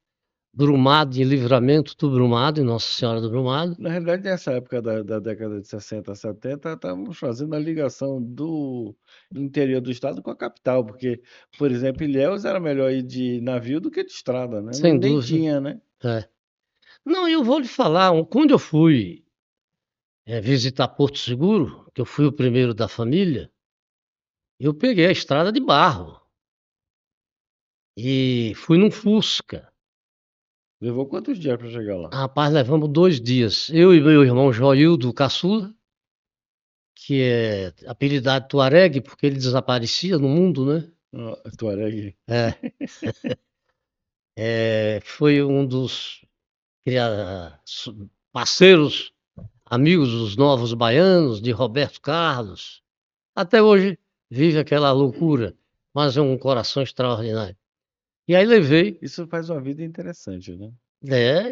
Brumado e Livramento do Brumado, e Nossa Senhora do Brumado. Na realidade, nessa época da década de 60, 70, estávamos fazendo a ligação do interior do estado com a capital, porque, por exemplo, Ilhéus era melhor ir de navio do que de estrada, né? Sem Nem dúvida. tinha, né? É. Não, eu vou lhe falar, quando eu fui visitar Porto Seguro, que eu fui o primeiro da família, eu peguei a estrada de barro e fui num Fusca. Levou quantos dias para chegar lá? Rapaz, levamos 2 dias. Eu e meu irmão Joildo Caçula, que é apelidado Tuareg, porque ele desaparecia no mundo, né? Tuareg. Foi um dos parceiros, amigos dos Novos Baianos, de Roberto Carlos. Até hoje vive aquela loucura, mas é um coração extraordinário. E aí levei. Isso faz uma vida interessante, né?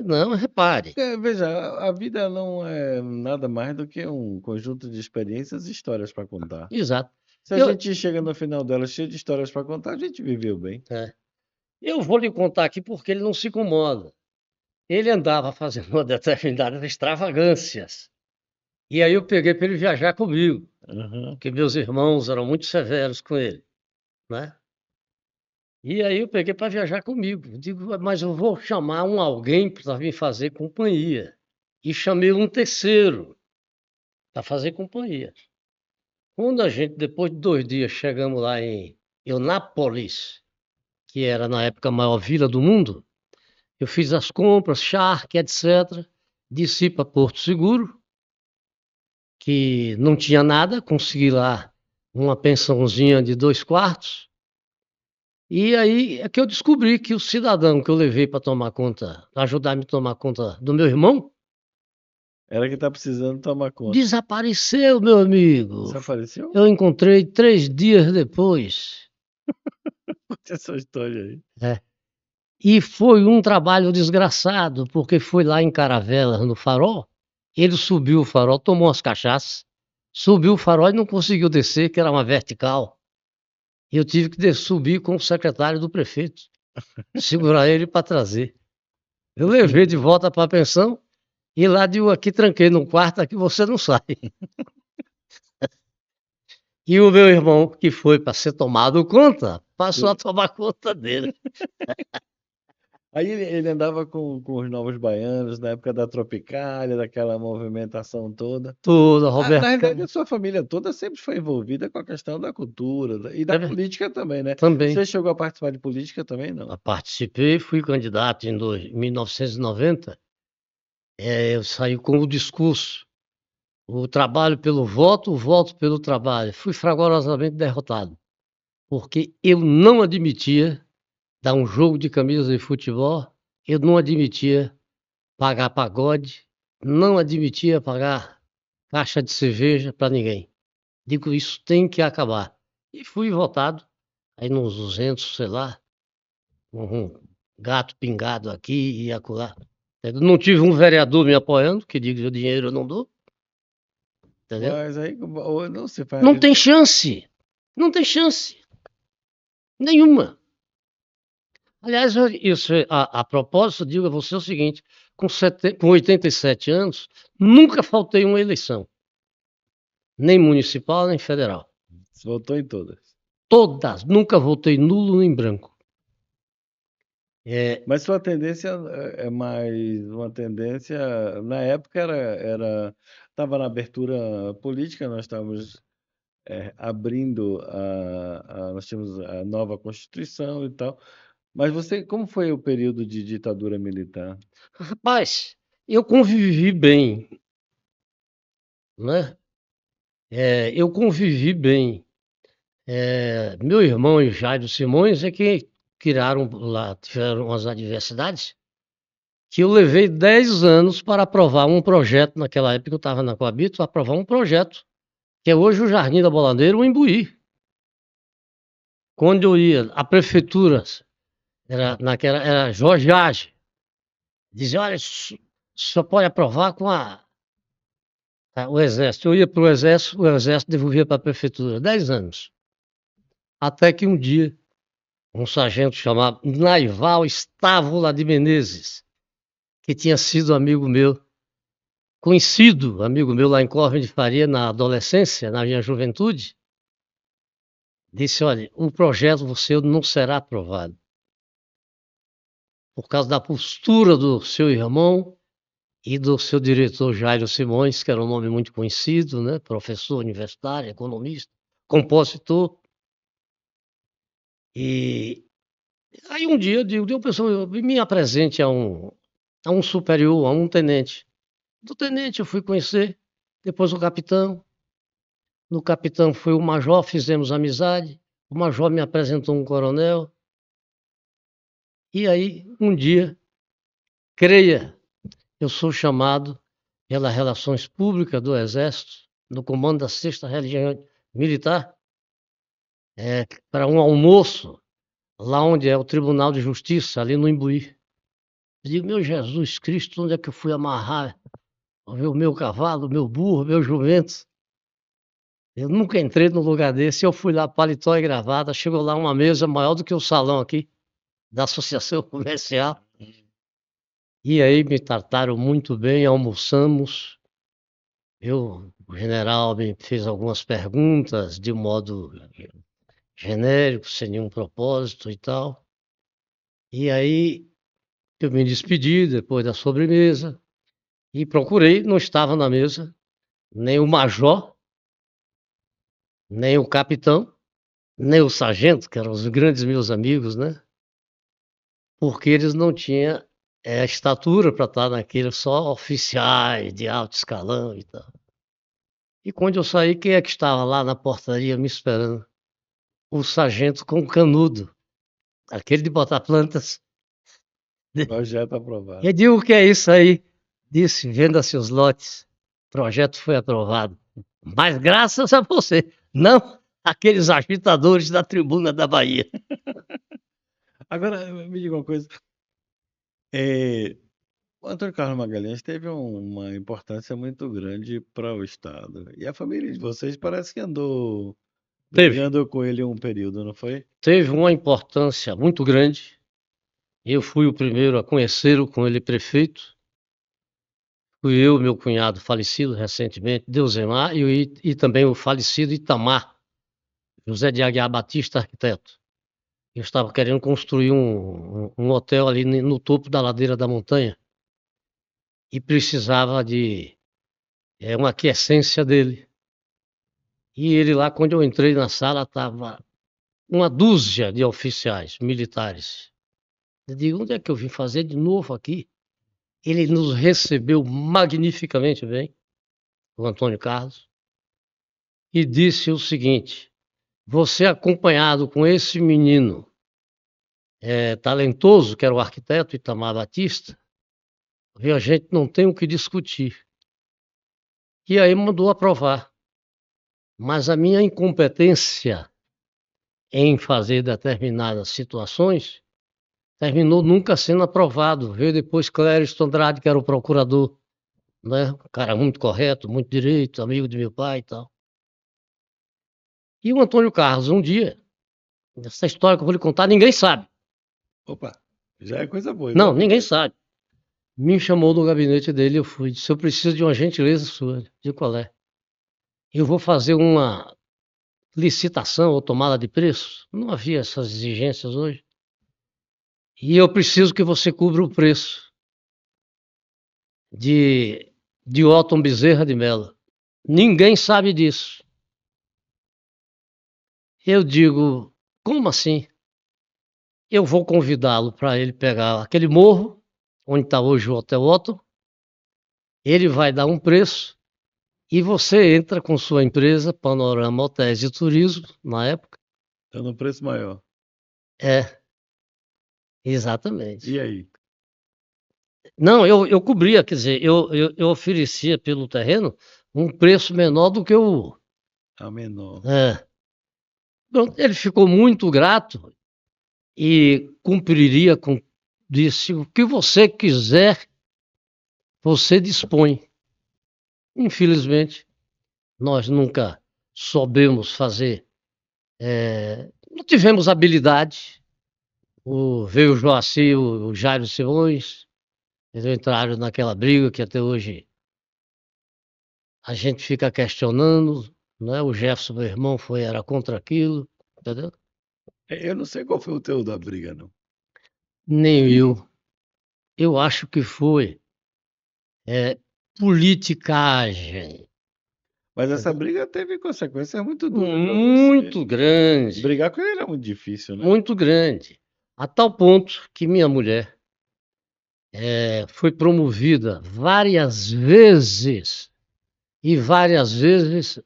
Não, repare. Veja, a vida não é nada mais do que um conjunto de experiências e histórias para contar. Exato. Se a gente chega no final dela cheio de histórias para contar, a gente viveu bem. Eu vou lhe contar aqui porque ele não se incomoda. Ele andava fazendo uma determinada extravagâncias. E aí eu peguei para ele viajar comigo, porque meus irmãos eram muito severos com ele, né? E aí eu peguei para viajar comigo. Digo, mas eu vou chamar alguém para vir fazer companhia. E chamei um terceiro para fazer companhia. Quando a gente, depois de 2 dias, chegamos lá em Eunápolis, que era na época a maior vila do mundo, eu fiz as compras, charque, etc. Desci para Porto Seguro, que não tinha nada, consegui lá uma pensãozinha de 2 quartos. E aí é que eu descobri que o cidadão que eu levei para tomar conta, ajudar a me tomar conta do meu irmão, Era que tá precisando tomar conta. desapareceu, meu amigo. Desapareceu? Eu encontrei 3 dias depois. Conta essa história aí. E foi um trabalho desgraçado, porque foi lá em Caravelas, no Farol. Ele subiu o farol, tomou umas cachaças, subiu o farol e não conseguiu descer, que era uma vertical. Eu tive que subir com o secretário do prefeito, segurar ele para trazer. Eu levei de volta para a pensão e lá digo, aqui tranquei num quarto, aqui você não sai. E o meu irmão, que foi para ser tomado conta, passou a tomar conta dele. Aí ele andava com os Novos Baianos na época da Tropicália, daquela movimentação toda. Tudo, Na Roberto. realidade, a sua família toda sempre foi envolvida com a questão da cultura e da política também, né? Também. Você chegou a participar de política também, não? Participei, fui candidato em 1990. Eu saí com o discurso: o trabalho pelo voto, o voto pelo trabalho. Fui fragorosamente derrotado, porque eu não admitia dar um jogo de camisa de futebol, eu não admitia pagar pagode, não admitia pagar caixa de cerveja para ninguém. Digo, isso tem que acabar. E fui votado, aí nos 200, sei lá, um gato pingado aqui e acolá. Não tive um vereador me apoiando, que diga que o dinheiro eu não dou. Entendeu? Mas aí não se faz. Não tem chance. Não tem chance. Nenhuma. Aliás, isso, a propósito, digo a você o seguinte: com 87 anos, nunca faltei uma eleição. nem municipal, nem federal. Você votou em todas. Todas, nunca votei nulo nem branco. É, Mas sua tendência é mais uma tendência. Na época estava na abertura política, nós estávamos abrindo nós tínhamos a nova Constituição e tal. Mas você, como foi o período de ditadura militar? rapaz, eu convivi bem, né? Eu convivi bem. Meu irmão e Jairo Simões é que criaram lá, tiveram umas adversidades, que eu levei 10 anos para aprovar um projeto, naquela época eu estava na Coabito, aprovar um projeto, que é hoje o Jardim da Boladeira, o Imbuí. Quando eu ia, a prefeitura, era Jorge Age, dizia, olha, só pode aprovar com o Exército. Eu ia para o Exército devolvia para a prefeitura, 10 anos. Até que um dia, um sargento chamado Naival Estávola de Menezes, que tinha sido amigo meu, conhecido amigo meu lá em Córrego de Faria, na adolescência, na minha juventude, disse, olha, o projeto seu não será aprovado, por causa da postura do seu irmão e do seu diretor Jairo Simões, que era um nome muito conhecido, né? Professor universitário, economista, compositor. E aí um dia eu pessoa me apresente a um superior, a um tenente. Do tenente eu fui conhecer, depois o capitão. No capitão foi o major, fizemos amizade. O major me apresentou um coronel. E aí, um dia, creia, eu sou chamado pela Relações Públicas do Exército, no comando da 6ª Região Militar, para um almoço, lá onde é o Tribunal de Justiça, ali no Imbuí. Eu digo, meu Jesus Cristo, onde é que eu fui amarrar o meu cavalo, o meu burro, o meu jumento? Eu nunca entrei num lugar desse, eu fui lá, paletó e gravata, chegou lá uma mesa maior do que o salão aqui, da Associação Comercial. E aí me trataram muito bem, almoçamos. O general me fez algumas perguntas de modo genérico, sem nenhum propósito e tal. E aí eu me despedi depois da sobremesa e procurei, não estava na mesa, nem o major, nem o capitão, nem o sargento, que eram os grandes meus amigos, né? Porque eles não tinham a estatura para estar naquele, só oficiais de alto escalão e tal. E quando eu saí, quem é que estava lá na portaria me esperando? O sargento com canudo, aquele de botar plantas. Projeto E aprovado. eu digo, o que é isso aí? Disse, venda-se os lotes. O projeto foi aprovado. Mas graças a você, não aqueles agitadores da tribuna da Bahia. Agora, me diga uma coisa. É, o Antônio Carlos Magalhães teve uma importância muito grande para o Estado. E a família de vocês parece que andou Teve, brigando com ele um período, não foi? teve uma importância muito grande. Eu fui o primeiro a conhecê-lo com ele prefeito. Fui eu, meu cunhado falecido recentemente, Deusemar, e também o falecido Itamar, José de Aguiar Batista, arquiteto. Eu estava querendo construir um hotel ali no topo da ladeira da montanha e precisava de uma aquiescência dele. E ele lá, quando eu entrei na sala, estava uma dúzia de oficiais militares. Eu digo, onde é que eu vim fazer de novo aqui? Ele nos recebeu magnificamente bem, o Antônio Carlos, e disse o seguinte: você acompanhado com esse menino talentoso, que era o arquiteto Itamar Batista, a gente não tem o que discutir. E aí mandou aprovar. Mas a minha incompetência em fazer determinadas situações terminou nunca sendo aprovado. Veio depois Clériston Andrade, que era o procurador, né? Um cara muito correto, muito direito, amigo de meu pai e tal. E o Antônio Carlos, um dia, essa história que eu vou lhe contar, ninguém sabe. Opa, já é coisa boa, Não, exatamente. ninguém sabe. Me chamou no gabinete dele, eu fui, disse, eu preciso de uma gentileza sua. De qual é? eu vou fazer uma licitação ou tomada de preço. Não havia essas exigências hoje. E eu preciso que você cubra o preço de Otton Bezerra de Mello. Ninguém sabe disso. Eu digo, como assim? Eu vou convidá-lo para ele pegar aquele morro, onde está hoje o Hotel Otton, ele vai dar um preço e você entra com sua empresa, Panorama Hotéis e Turismo, na época. Tá no preço maior. É, E exatamente. aí? Não, eu cobria, quer dizer, eu oferecia pelo terreno um preço menor do que o. A menor. É. Pronto, ele ficou muito grato e cumpriria com. Disse: o que você quiser, você dispõe. Infelizmente, nós nunca soubemos fazer, não tivemos habilidade. Veio o Joaci, o Jairo Simões, eles entraram naquela briga que até hoje a gente fica questionando, né? O Jefferson, meu irmão, era contra aquilo, entendeu? Eu não sei qual foi o teu da briga, não. Nem eu. Eu acho que foi politicagem, Mas essa entendeu? briga teve consequências muito duras para você. Muito grande, Brigar com ele era muito difícil, né? muito grande. A tal ponto que minha mulher foi promovida várias vezes, e várias vezes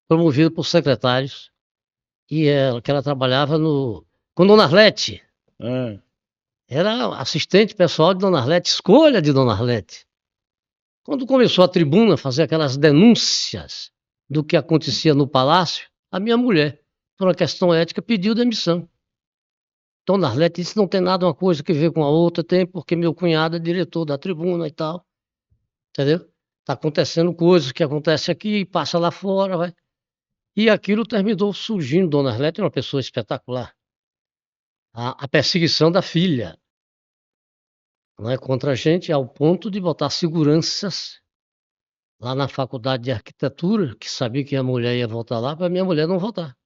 promovida por secretários, que ela trabalhava com Dona Arlete. Ah, Era assistente pessoal de Dona Arlete, escolha de Dona Arlete. Quando começou a tribuna a fazer aquelas denúncias do que acontecia no palácio, a minha mulher, por uma questão ética, pediu demissão. Dona Arlete disse: não tem nada uma coisa que ver com a outra, tem porque meu cunhado é diretor da tribuna e tal, entendeu? Tá acontecendo coisas que acontecem aqui, passa lá fora, vai. E aquilo terminou surgindo. Dona Arlete é uma pessoa espetacular. A perseguição da filha, não é, contra a gente, ao ponto de botar seguranças lá na faculdade de arquitetura, que sabia que a mulher ia voltar lá, para minha mulher não voltar.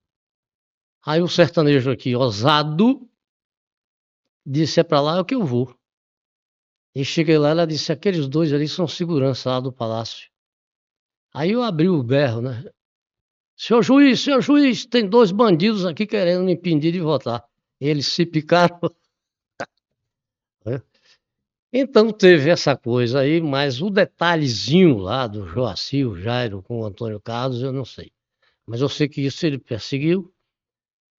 Aí o sertanejo aqui, ousado, disse: é para lá é o que eu vou. E cheguei lá, ela disse: aqueles dois ali são segurança lá do palácio. Aí eu abri o berro, né? Senhor juiz, tem dois bandidos aqui querendo me impedir de votar. Eles se picaram. Né? Então teve essa coisa aí, mas o detalhezinho lá do Joaci, o Jairo com o Antônio Carlos, eu não sei. Mas eu sei que isso ele perseguiu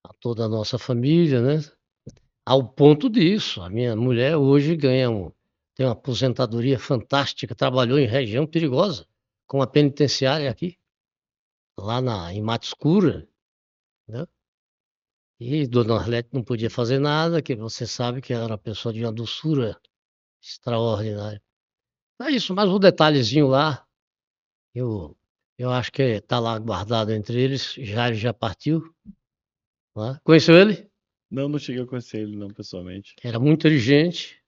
a toda a nossa família, né? Ao ponto disso, a minha mulher hoje tem uma aposentadoria fantástica, trabalhou em região perigosa, com a penitenciária aqui, em Mata Escura, né? E Dona Arlete não podia fazer nada, que você sabe que ela era uma pessoa de uma doçura extraordinária. É isso, mas o detalhezinho lá, eu, eu acho que está lá guardado entre eles. Jair já partiu, né? Conheceu ele? não cheguei a conhecer ele, não, pessoalmente. Era muito inteligente, né?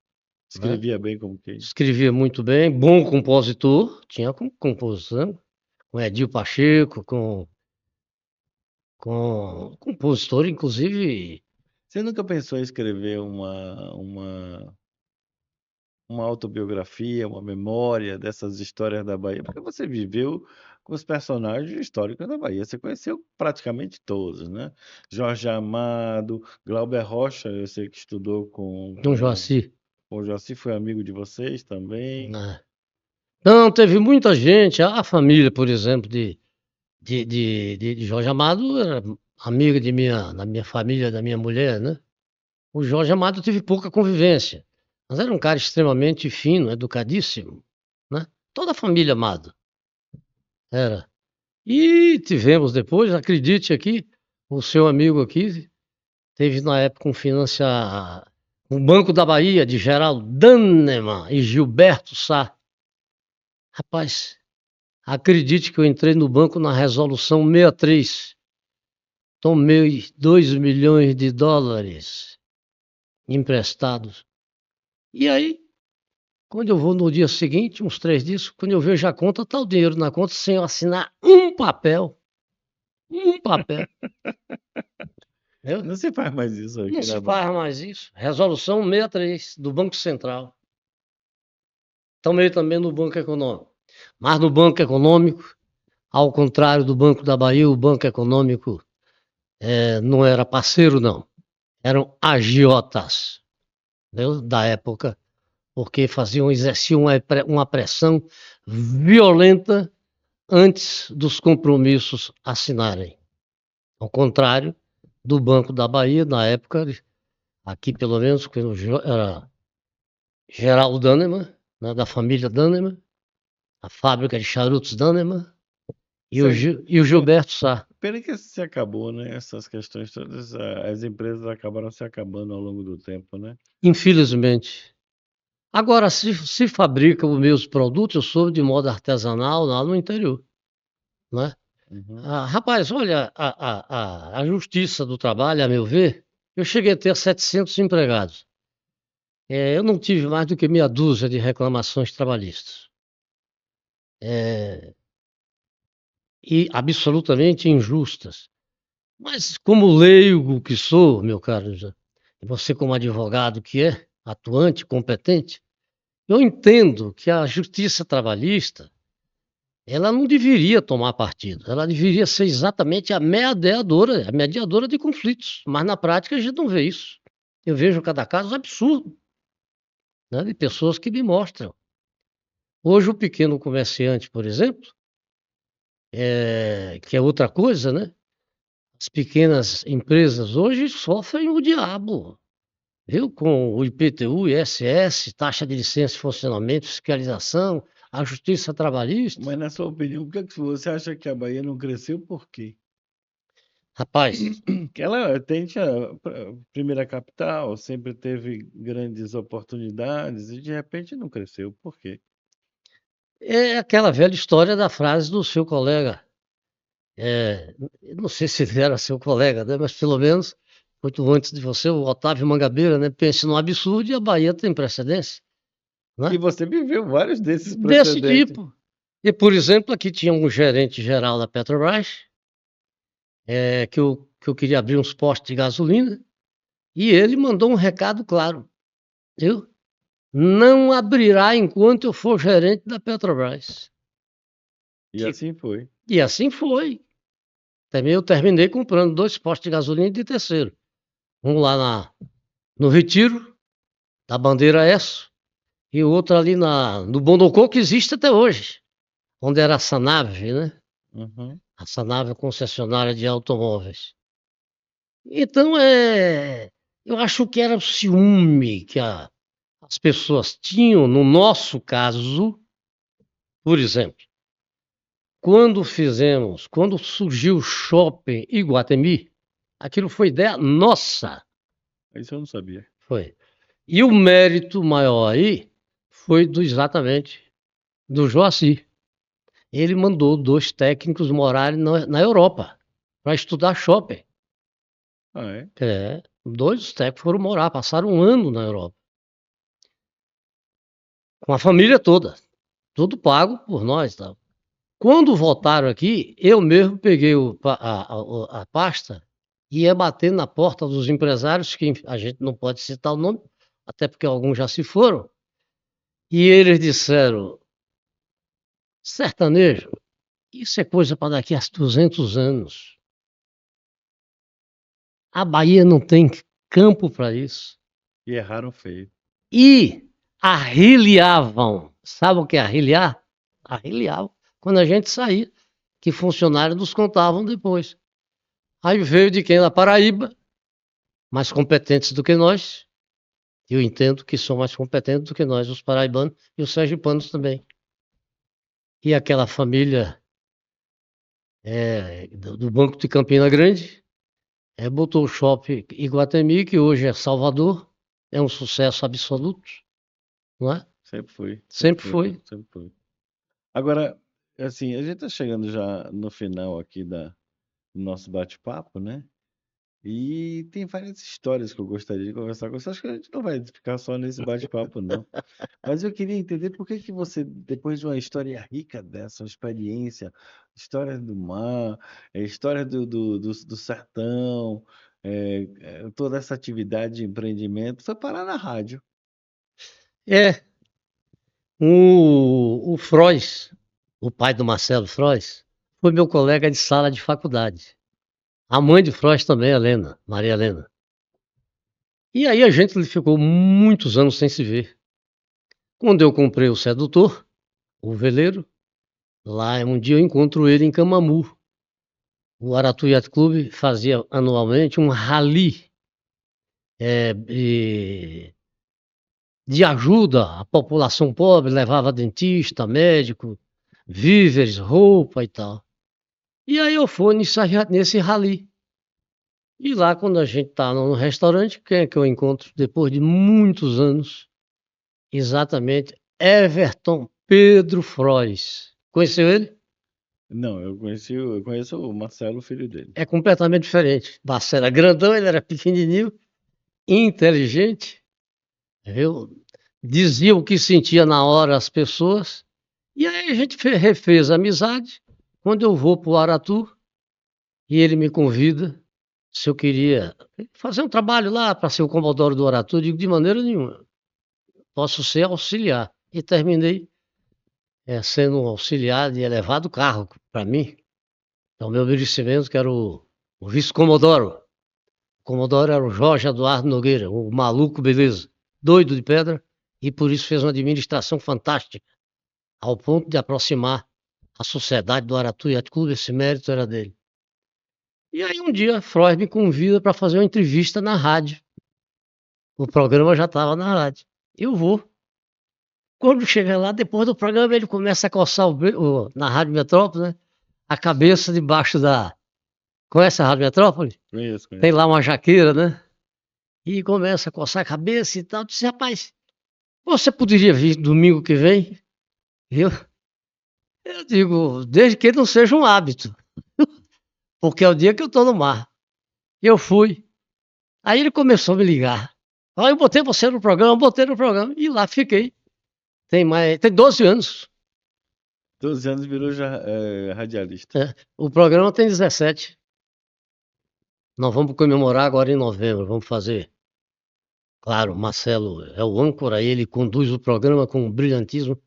Escrevia bem como quem. Escrevia muito bem, bom compositor, tinha composição, com Edil Pacheco, com compositor, inclusive. Você nunca pensou em escrever uma autobiografia, uma memória dessas histórias da Bahia? Porque você viveu com os personagens históricos da Bahia. Você conheceu praticamente todos, né? Jorge Amado, Glauber Rocha, eu sei que estudou Dom Joaci. com o Joaci, foi amigo de vocês também. Né? Não, teve muita gente, a família, por exemplo, de Jorge Amado era amiga da minha família, da minha mulher, né? O Jorge Amado teve pouca convivência, mas era um cara extremamente fino, educadíssimo, né? Toda a família Amado era. E tivemos depois, acredite aqui, o seu amigo aqui teve na época um Banco da Bahia de Geraldo Dannemann e Gilberto Sá. Rapaz, acredite que eu entrei no banco na resolução 63. Tomei 2 milhões de dólares emprestados. E aí, quando eu vou no dia seguinte, uns 3 dias, quando eu vejo a conta, tá o dinheiro na conta sem eu assinar um um papel. Um papel. Entendeu? Não se faz mais isso aqui, Não né, se Bom? faz mais isso. Resolução 63 do Banco Central. Tomei também no Banco Econômico. Mas no Banco Econômico, ao contrário do Banco da Bahia, o Banco Econômico não era parceiro, não. Eram agiotas, entendeu? Da época, porque exerciam uma pressão violenta antes dos compromissos assinarem. Ao contrário do Banco da Bahia, na época, aqui pelo menos, era Geraldo Dannemann, né, da família Dannemann, a fábrica de charutos Dannemann, e o Gilberto Sá. Pena que se acabou, né? Essas questões todas, as empresas acabaram se acabando ao longo do tempo, né? Infelizmente. Agora, se fabricam os meus produtos, eu sou de modo artesanal lá no interior, né? Uhum. Rapaz, olha, a Justiça do Trabalho, a meu ver, eu cheguei a ter 700 empregados. Eu não tive mais do que meia dúzia de reclamações trabalhistas. E absolutamente injustas. Mas como leigo que sou, meu caro, e você como advogado que é, atuante, competente, eu entendo que a justiça trabalhista, ela não deveria tomar partido, ela deveria ser exatamente a mediadora de conflitos, mas na prática a gente não vê isso. Eu vejo cada caso absurdo, né, de pessoas que me mostram. Hoje o pequeno comerciante, por exemplo, que é outra coisa, né? As pequenas empresas hoje sofrem o diabo, viu? Com o IPTU, ISS, taxa de licença de funcionamento, fiscalização, a justiça trabalhista. Mas na sua opinião, por que você acha que a Bahia não cresceu? Por quê? Rapaz, Que ela tende a primeira capital, sempre teve grandes oportunidades e de repente não cresceu. Por quê? é aquela velha história da frase do seu colega. Não sei se ele era seu colega, né? Mas pelo menos, muito antes de você, o Otávio Mangabeira, né? Pense no absurdo e a Bahia tem precedência, E né? você viveu vários desses Desse precedentes. tipo. E, por exemplo, aqui tinha um gerente geral da Petrobras, que eu queria abrir uns postos de gasolina, e ele mandou um recado claro, viu? Não abrirá enquanto eu for gerente da Petrobras. E assim foi. E assim foi. Também eu terminei comprando 2 postos de gasolina de terceiro. Um lá no Retiro, da Bandeira S, e o outro ali no Bondocô, que existe até hoje, onde era a Sanave, né? Uhum. A Sanave é concessionária de automóveis. Então, eu acho que era o ciúme que as pessoas tinham, no nosso caso, por exemplo, quando surgiu o shopping Iguatemi, aquilo foi ideia nossa, Isso eu não sabia. foi. E o mérito maior aí foi exatamente do Joaci. Ele mandou 2 técnicos morarem na Europa para estudar shopping. Ah, é? 2 técnicos foram morar, passaram um ano na Europa, com a família toda, tudo pago por nós, tá? Quando voltaram aqui, eu mesmo peguei a pasta e ia bater na porta dos empresários, que a gente não pode citar o nome, até porque alguns já se foram, e eles disseram: sertanejo, isso é coisa para daqui a 200 anos. A Bahia não tem campo para isso. E erraram feio. E arriliavam. Sabe o que é arriliar? Arriliavam. Quando a gente saía, que funcionários nos contavam depois. Aí veio de quem? Da Paraíba, mais competentes do que nós. Eu entendo que são mais competentes do que nós, os paraibanos e os sergipanos também. E aquela família do Banco de Campina Grande botou o shopping Iguatemi, que hoje é Salvador, é um sucesso absoluto, não é? Sempre foi. Sempre Sempre foi. foi. Sempre foi. Agora, assim, a gente está chegando já no final aqui do nosso bate-papo, né? E tem várias histórias que eu gostaria de conversar com você. Acho que a gente não vai ficar só nesse bate-papo, não. Mas eu queria entender por que que você, depois de uma história rica dessa, uma experiência, história do mar, história do sertão, toda essa atividade de empreendimento, foi parar na rádio. É, o Frois, o pai do Marcelo Frois, foi meu colega de sala de faculdade. A mãe de Frois também, Helena, Maria Helena. E aí a gente ficou muitos anos sem se ver. Quando eu comprei o Sedutor, o veleiro, lá um dia eu encontro ele em Camamu. O Aratu Yacht Club fazia anualmente um rally de ajuda à população pobre, levava dentista, médico, víveres, roupa e tal. E aí eu fui nesse rally. E lá, quando a gente tá no restaurante, quem é que eu encontro depois de muitos anos? Exatamente, Everton Pedro Frois. Conheceu ele? Não, eu conheço o Marcelo, filho dele. É completamente diferente. Marcelo era grandão, ele era pequenininho, inteligente, viu? Dizia o que sentia na hora às pessoas. E aí a gente refez a amizade. Quando eu vou para o Aratu, e ele me convida, se eu queria fazer um trabalho lá para ser o Comodoro do Aratu, eu digo de maneira nenhuma. Posso ser auxiliar. E terminei sendo um auxiliar de elevado cargo para mim. Então, meu merecimento, que era o vice-comodoro. O comodoro era o Jorge Eduardo Nogueira, o maluco beleza, doido de pedra, e por isso fez uma administração fantástica, ao ponto de aproximar a sociedade do Aratu Yacht Club, esse mérito era dele. E aí um dia Freud me convida para fazer uma entrevista na rádio. O programa já estava na rádio. Eu vou. Quando chega lá, depois do programa, ele começa a coçar na Rádio Metrópole, né? A cabeça debaixo da. Conhece a Rádio Metrópole? Conheço, Tem conheço. lá uma jaqueira, né? E começa a coçar a cabeça e tal. Eu disse, rapaz, você poderia vir domingo que vem? Eu, eu digo, desde que não seja um hábito, porque é o dia que eu estou no mar. Eu fui. Aí ele começou a me ligar. Ó, eu botei você no programa, botei no programa. E lá fiquei. Tem 12 anos. 12 anos virou já radialista. O programa tem 17. Nós vamos comemorar agora em novembro. Vamos fazer. Claro, Marcelo é o âncora, ele conduz o programa com um brilhantismo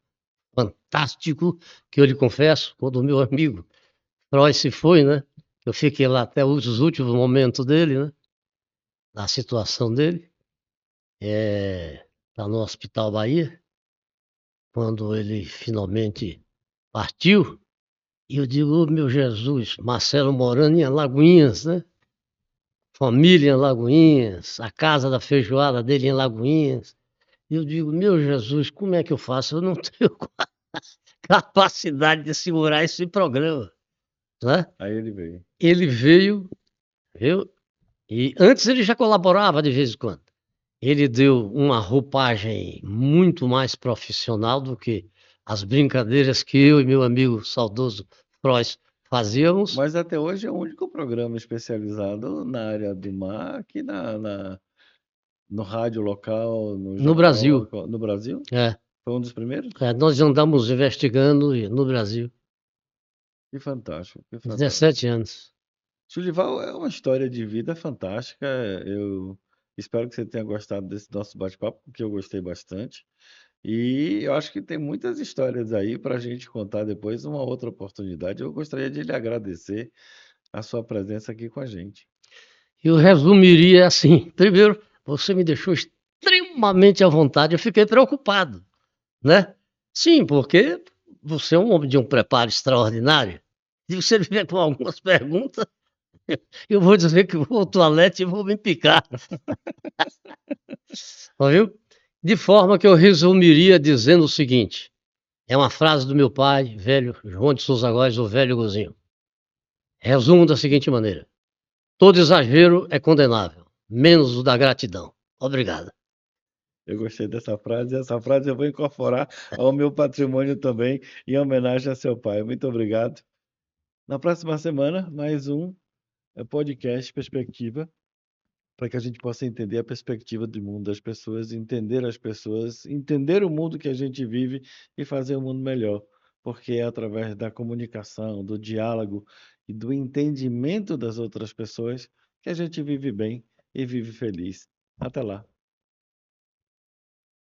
fantástico, que eu lhe confesso, quando o meu amigo Freud se foi, né? Eu fiquei lá até os últimos momentos dele, né? Da situação dele. Tá no Hospital Bahia, quando ele finalmente partiu. E eu digo, oh, meu Jesus, Marcelo morando em Alagoinhas, né? Família em Alagoinhas, a casa da feijoada dele em Alagoinhas. E eu digo, meu Jesus, como é que eu faço? Eu não tenho capacidade de segurar esse programa, né? Aí ele veio. Ele veio, viu? E antes ele já colaborava de vez em quando. Ele deu uma roupagem muito mais profissional do que as brincadeiras que eu e meu amigo saudoso Frois fazíamos Mas até hoje é o único programa especializado na área do mar aqui no rádio local, no no jornal Brasil. local. No Brasil? É, Foi um dos primeiros? nós andamos investigando no Brasil, Que fantástico, que fantástico. 17 anos. Julival é uma história de vida fantástica. Eu espero que você tenha gostado desse nosso bate-papo, porque eu gostei bastante. E eu acho que tem muitas histórias aí para a gente contar depois, uma outra oportunidade. Eu gostaria de lhe agradecer a sua presença aqui com a gente. Eu resumiria assim: primeiro, você me deixou extremamente à vontade, eu fiquei preocupado, né? Sim, porque você é um homem de um preparo extraordinário. Se você vier com algumas perguntas, eu vou dizer que vou ao toalete e vou me picar, viu? De forma que eu resumiria dizendo o seguinte: é uma frase do meu pai, velho João de Souza Góes, o velho Gozinho. Resumo da seguinte maneira: todo exagero é condenável, menos o da gratidão. Obrigado. Eu gostei dessa frase, e essa frase eu vou incorporar ao meu patrimônio também, em homenagem a seu pai. Muito obrigado. Na próxima semana, mais um podcast Perspectiva. para que a gente possa entender a perspectiva do mundo das pessoas, entender as pessoas, entender o mundo que a gente vive e fazer o mundo melhor, porque é através da comunicação, do diálogo e do entendimento das outras pessoas que a gente vive bem e vive feliz. Até lá.